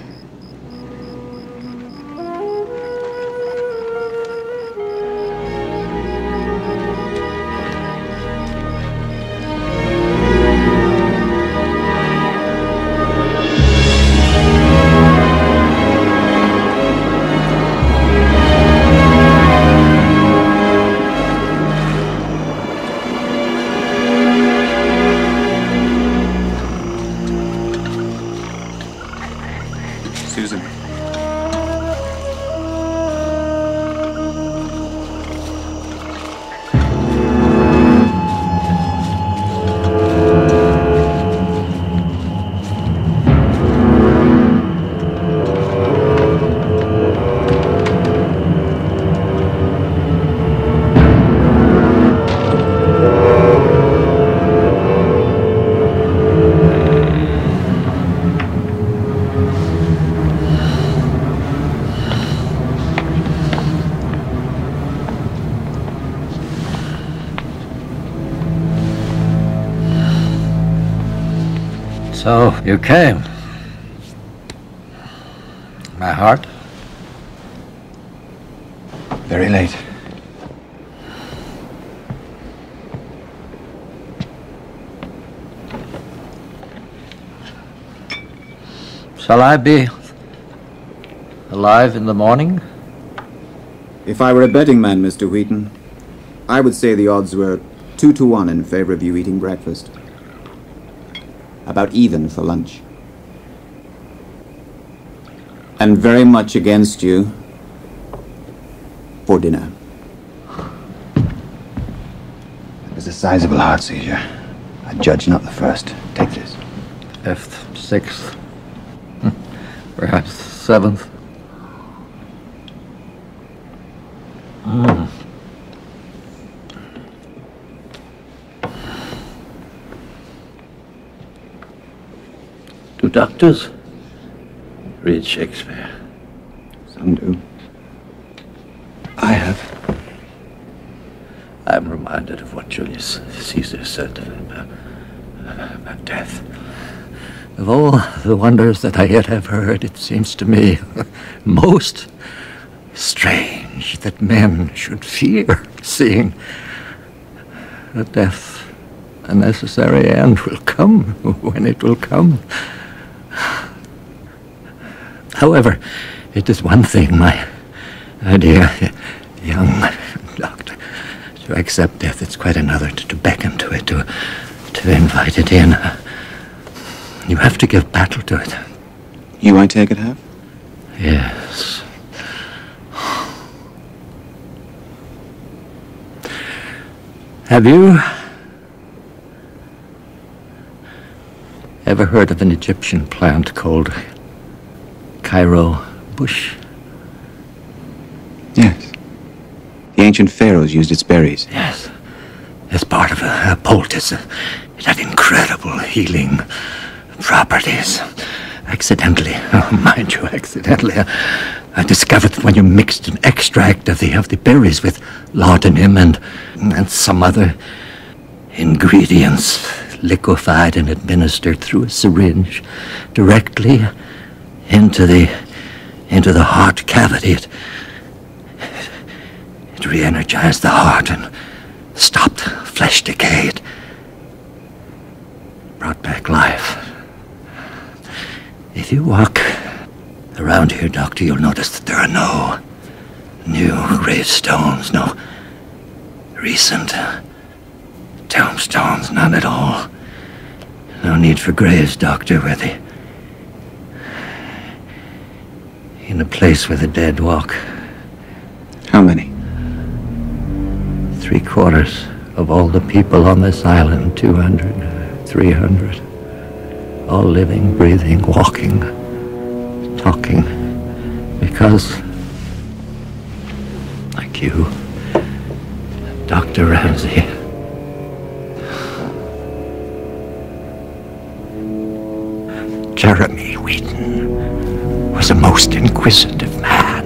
Susan. So, you came. My heart? Very late. Shall I be alive in the morning? If I were a betting man, Mr. Wheaton, I would say the odds were 2-1 in favor of you eating breakfast. About even for lunch. And very much against you for dinner. It was a sizable heart seizure. A judge, not the first. Take this. Fifth, sixth, perhaps seventh. Do doctors read Shakespeare? Some do. I have. I'm reminded of what Julius Caesar said about death. Of all the wonders that I yet have heard, it seems to me most strange that men should fear seeing that death, a necessary end, will come when it will come. However, it is one thing, my dear young doctor, to accept death. It's quite another to beckon to it, to invite it in. You have to give battle to it. You, I take it, have? Yes. Have you ever heard of an Egyptian plant called Cairo bush? Yes. ancient pharaohs used its berries. Yes. As part of a poultice. It had incredible healing properties. Accidentally, mind you, accidentally, I discovered that when you mixed an extract of the berries with laudanum and some other ingredients, liquefied and administered through a syringe directly into the heart cavity, it re-energized the heart and stopped flesh decay. It brought back life. If you walk around here, Doctor, you'll notice that there are no new gravestones, no recent tombstones, none at all. No need for graves, Doctor, in a place where the dead walk. How many? 3/4 of all the people on this island, 200, 300. All living, breathing, walking, talking. Because, like you, Dr. Ramsey, Jeremy Wheaton was a most inquisitive man.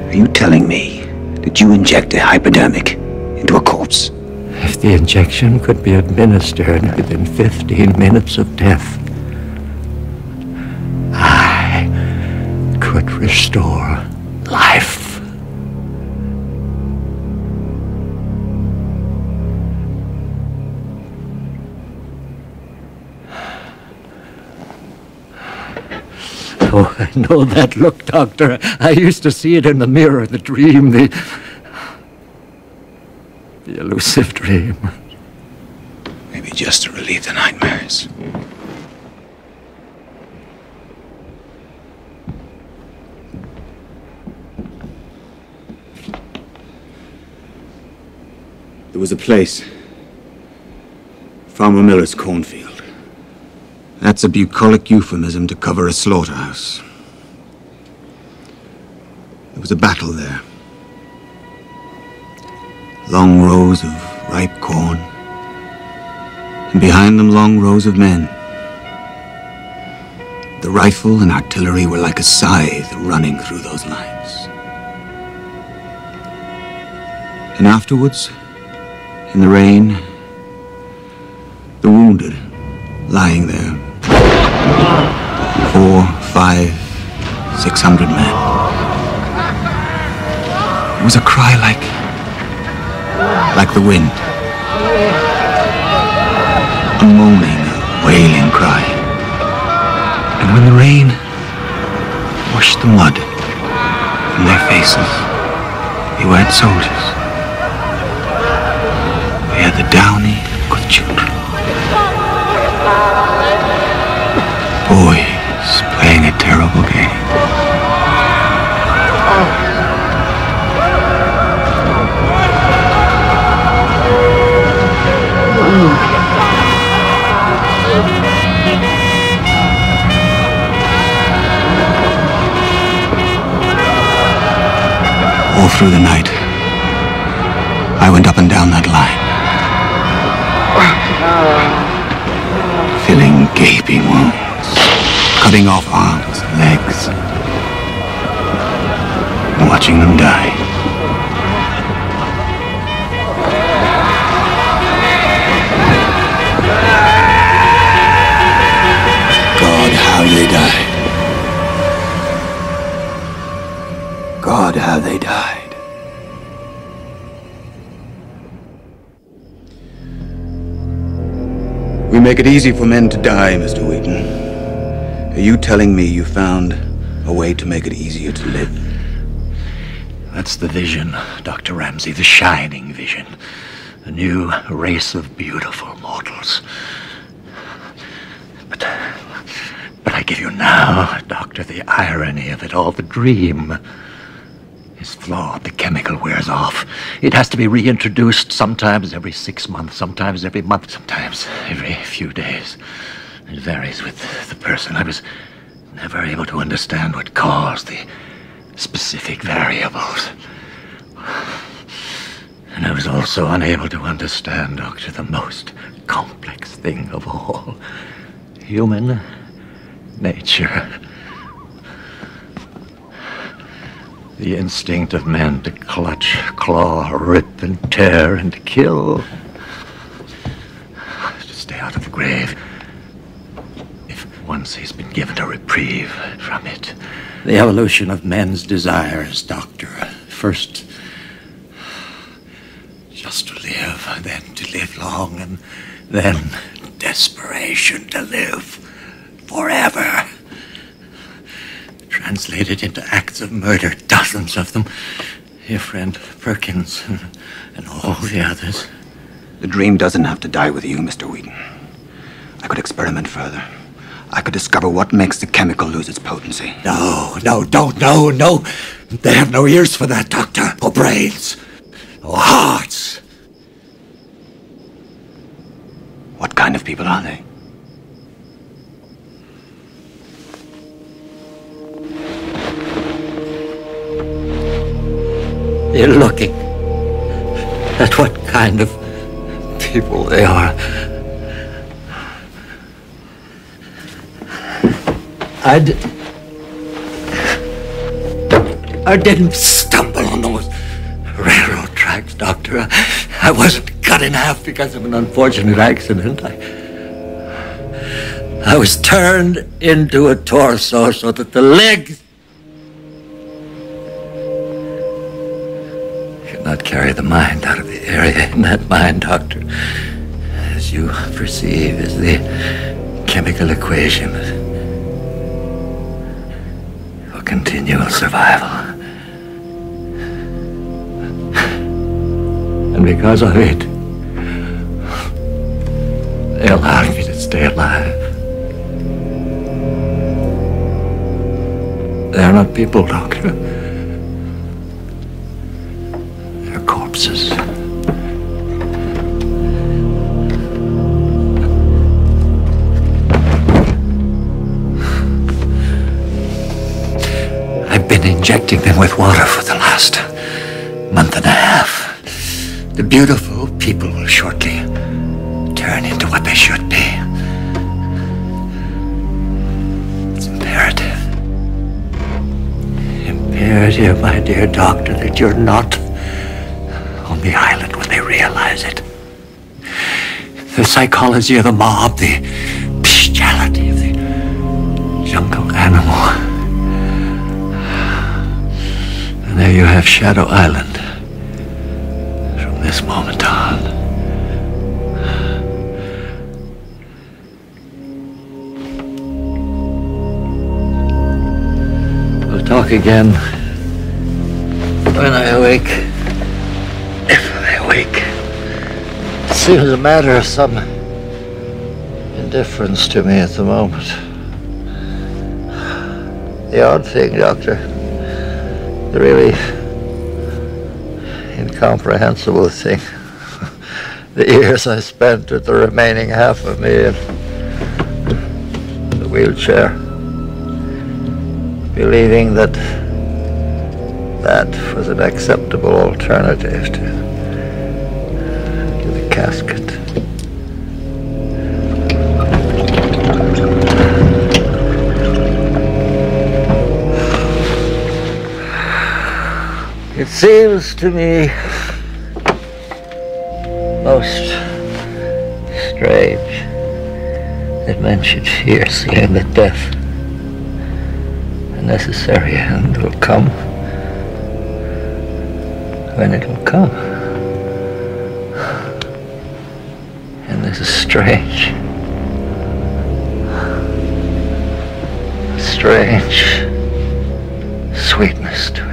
Are you telling me that you injected hypodermic into a corpse? If the injection could be administered within 15 minutes of death, I could restore life. Oh, I know that look, Doctor. I used to see it in the mirror, the dream, the elusive dream. Maybe just to relieve the nightmares. There was a place. Farmer Miller's cornfield. That's a bucolic euphemism to cover a slaughterhouse. There was a battle there. Long rows of ripe corn, and behind them long rows of men. The rifle and artillery were like a scythe running through those lines. And afterwards, in the rain, the wounded lying there. 400, 500, 600 men. It was a cry like the wind. A moaning, a wailing cry. And when the rain washed the mud from their faces, they weren't soldiers. They had the downy look of children. Boys playing a terrible game. All through the night, I went up and down that line, filling gaping wounds, cutting off arms and legs, and watching them die. God, how they died. God, how they died. We make it easy for men to die, Mr. Wheaton. Are you telling me you found a way to make it easier to live? That's the vision, Dr. Ramsey, the shining vision. A new race of beautiful mortals. But I give you now, Doctor, the irony of it all. The dream is flawed. The chemical wears off. It has to be reintroduced sometimes every 6 months, sometimes every month, sometimes every few days. It varies with the person. I was never able to understand what caused the specific variables. And I was also unable to understand, Doctor, the most complex thing of all. Human nature. The instinct of men to clutch, claw, rip, and tear, and to kill. To stay out of the grave. If once he's been given a reprieve from it. The evolution of men's desires, Doctor. First, just to live, then to live long, and then desperation to live forever. Translated into acts of murder, dozens of them. Your friend Perkins and all the others. The dream doesn't have to die with you, Mr. Wheaton. I could experiment further. I could discover what makes the chemical lose its potency. No. They have no ears for that, Doctor. Or brains. Or hearts. What kind of people are they? You're looking at what kind of people they are. I didn't stumble on those railroad tracks, Doctor. I wasn't cut in half because of an unfortunate accident. I was turned into a torso so that the legs could not carry the mind out of the area. In that mind, Doctor, as you perceive, is the chemical equation for continual survival. And because of it, they allowed me to stay alive. They're not people, Doctor. They're corpses. I've been injecting them with water for the last month and a half. The beautiful people will shortly turn into what they should be. It's imperative. Imperative, my dear Doctor, that you're not on the island when they realize it. The psychology of the mob, the bestiality of the jungle animal. And there you have Shadow Island. From this moment on. We'll talk again when I awake. If I awake. It seems a matter of some indifference to me at the moment. The odd thing, Doctor, the really incomprehensible thing, the years I spent with the remaining half of me in the wheelchair, believing that that was an acceptable alternative to the casket. It seems to me most strange that men should fear seeing that death, a necessary end, will come when it will come. And there's a strange sweetness to it.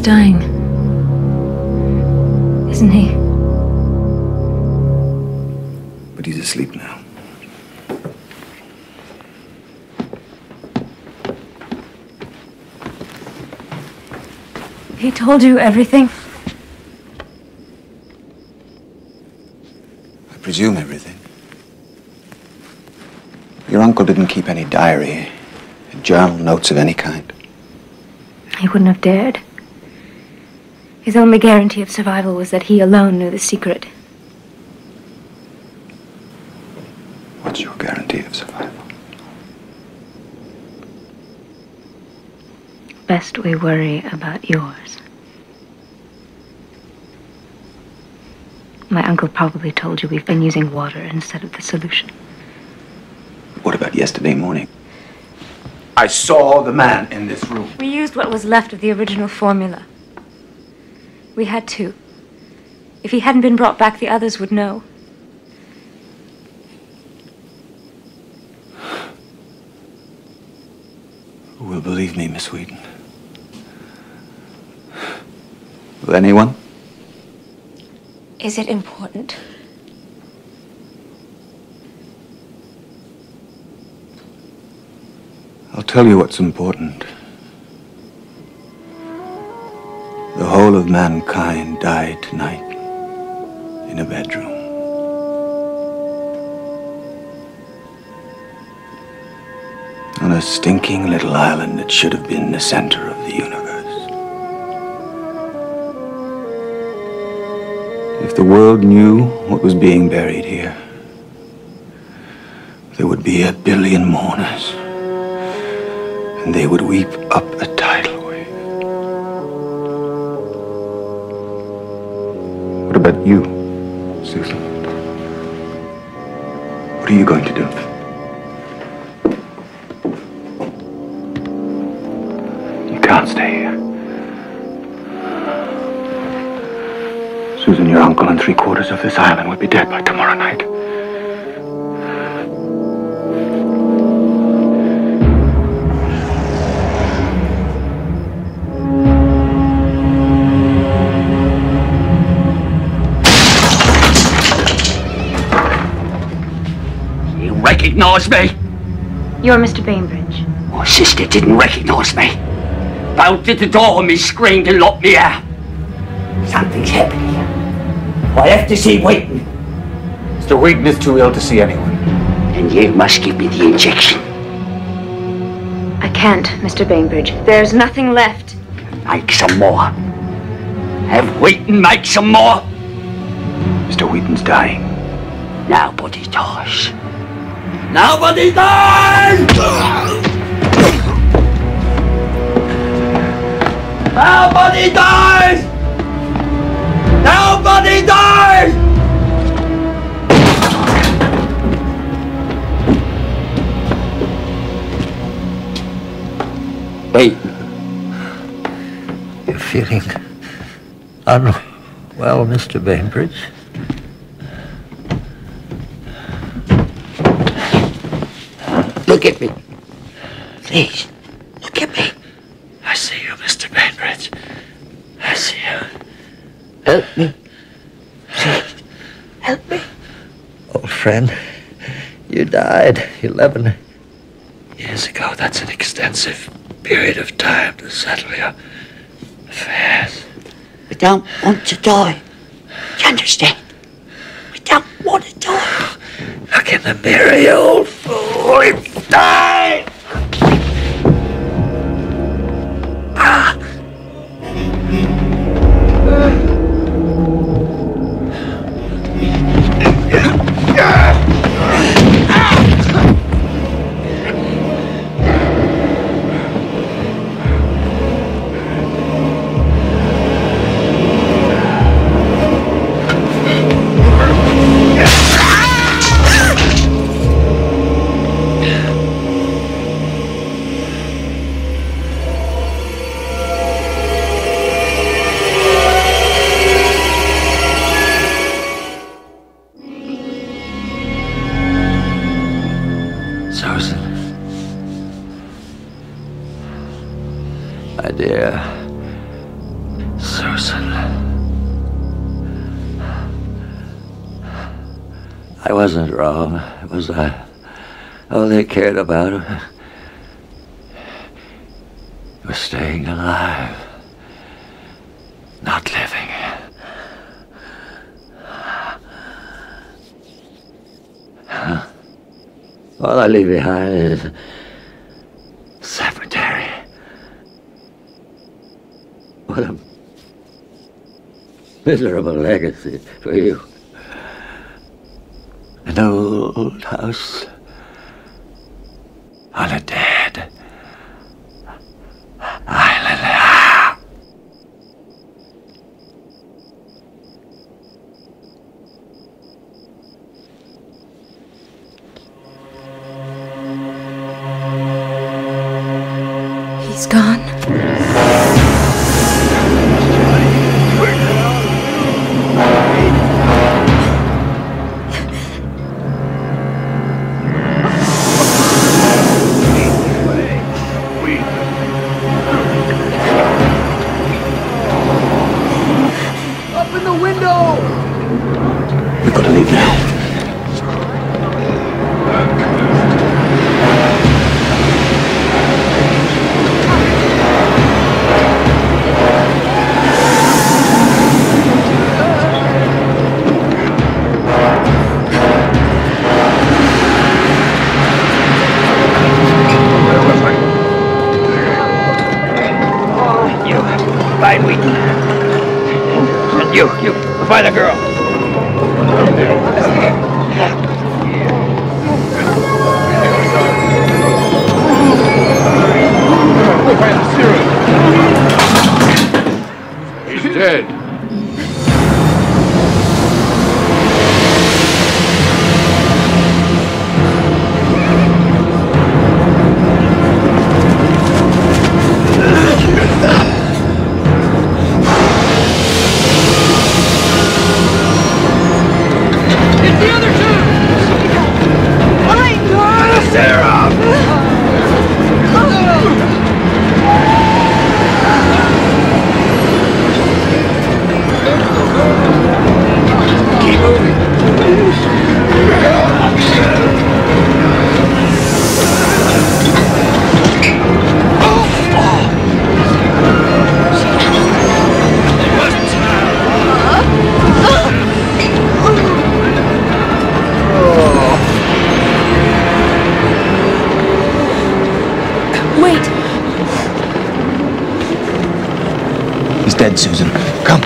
dying. Isn't he? But he's asleep now. He told you everything? I presume everything. Your uncle didn't keep any diary, journal notes of any kind. He wouldn't have dared. His only guarantee of survival was that he alone knew the secret. What's your guarantee of survival? Best we worry about yours. My uncle probably told you we've been using water instead of the solution. What about yesterday morning? I saw the man in this room. We used what was left of the original formula. We had to. If he hadn't been brought back, the others would know. Who will believe me, Miss Wheaton? Will anyone? Is it important? I'll tell you what's important. The whole of mankind died tonight in a bedroom. On a stinking little island that should have been the center of the universe. If the world knew what was being buried here, there would be 1 billion mourners, and they would weep up a tidal wave. What about you, Susan? What are you going to do? You can't stay here. Susan, your uncle and 3/4 of this island will be dead by tomorrow night. You recognize me? You're Mr. Bainbridge. My sister didn't recognize me. Bolted the door on me, screamed and locked me out. Something's happening. I have to see Wheaton. Mr. Wheaton is too ill to see anyone. And you must give me the injection. I can't, Mr. Bainbridge. There's nothing left. Make some more. Have Wheaton make some more. Mr. Wheaton's dying. Nobody dies. Nobody dies! Nobody dies! Nobody dies! Wait. You're feeling unwell, Mr. Bainbridge? Look at me. Please, look at me. I see you, Mr. Bainbridge. I see you. Help me. Please, help me. Old friend, you died 11 years ago. That's an extensive period of time to settle your affairs. We don't want to die. Do you understand? We don't want to die. Look in the mirror, you old fool. It's died. Susan. My dear. Susan. I wasn't wrong, was I? All they cared about was staying alive, not living. All I leave behind is a cemetery. What a miserable legacy for you. An old house on a dead island. He's gone. Find the girl. He's dead. Dead, Susan. Come.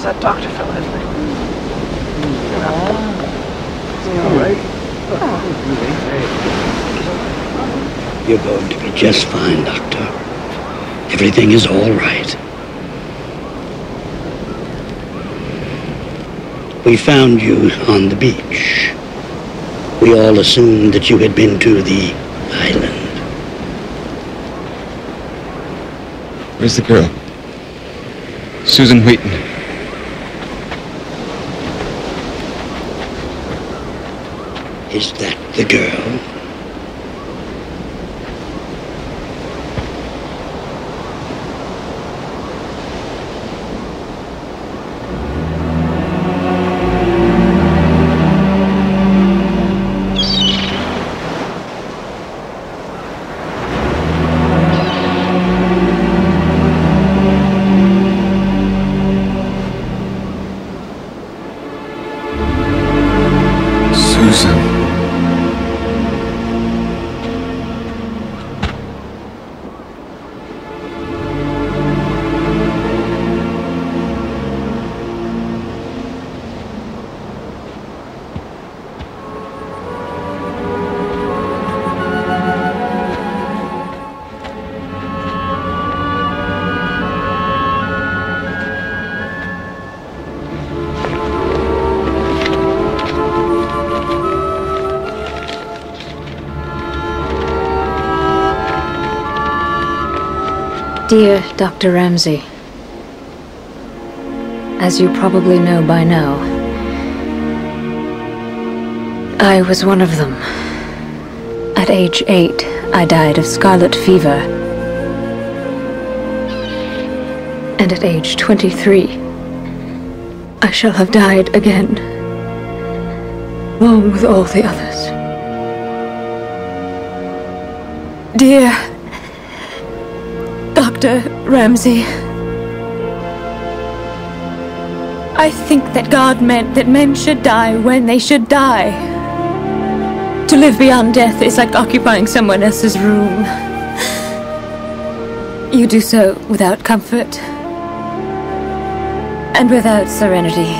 That doctor fella, isn't he? You're going to be just fine, Doctor. Everything is all right. We found you on the beach. We all assumed that you had been to the island. Where's the girl? Susan Wheaton. Is that the girl? Dear Dr. Ramsey, as you probably know by now, I was one of them. At age 8, I died of scarlet fever. And at age 23, I shall have died again, along with all the others. Dear Dr. Ramsey, I think that God meant that men should die when they should die. To live beyond death is like occupying someone else's room. You do so without comfort and without serenity.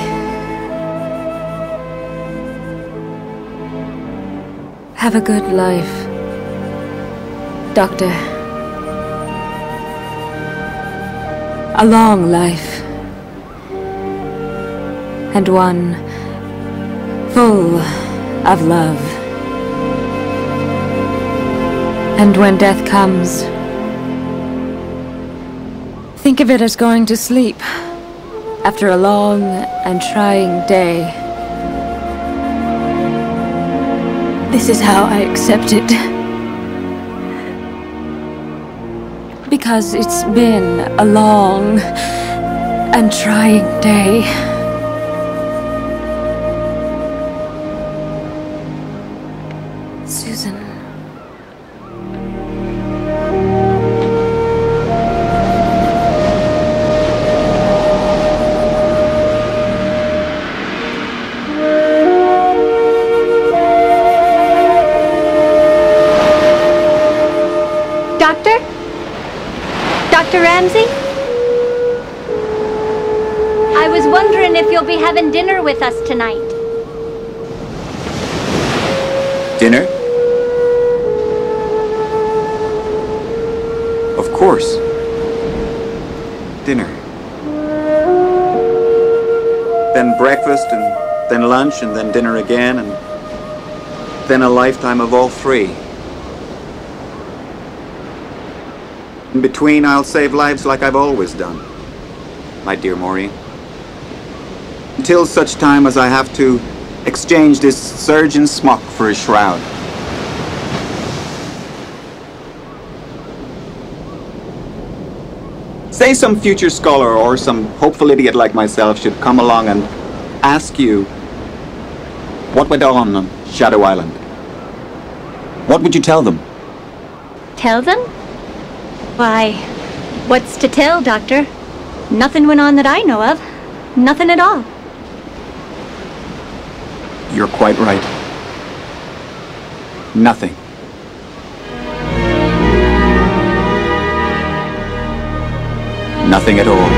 Have a good life, Doctor. A long life, and one full of love. And when death comes, think of it as going to sleep after a long and trying day. This is how I accept it. Because it's been a long and trying day. Susan. Doctor? Dr. Ramsey? I was wondering if you'll be having dinner with us tonight. Dinner? Of course. Dinner. Then breakfast, and then lunch, and then dinner again, and then a lifetime of all three. In between, I'll save lives like I've always done, my dear Maureen. Until such time as I have to exchange this surgeon's smock for a shroud. Say some future scholar or some hopeful idiot like myself should come along and ask you what went on Shadow Island. What would you tell them? Tell them? Why, what's to tell, Doctor? Nothing went on that I know of. Nothing at all. You're quite right. Nothing. Nothing at all.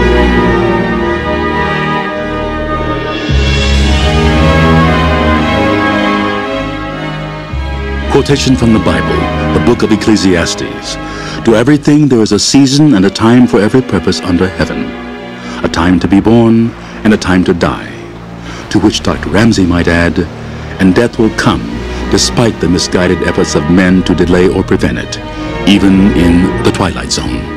Quotation from the Bible, the book of Ecclesiastes. To everything there is a season and a time for every purpose under heaven. A time to be born and a time to die. To which Dr. Ramsey might add, and death will come despite the misguided efforts of men to delay or prevent it, even in the Twilight Zone.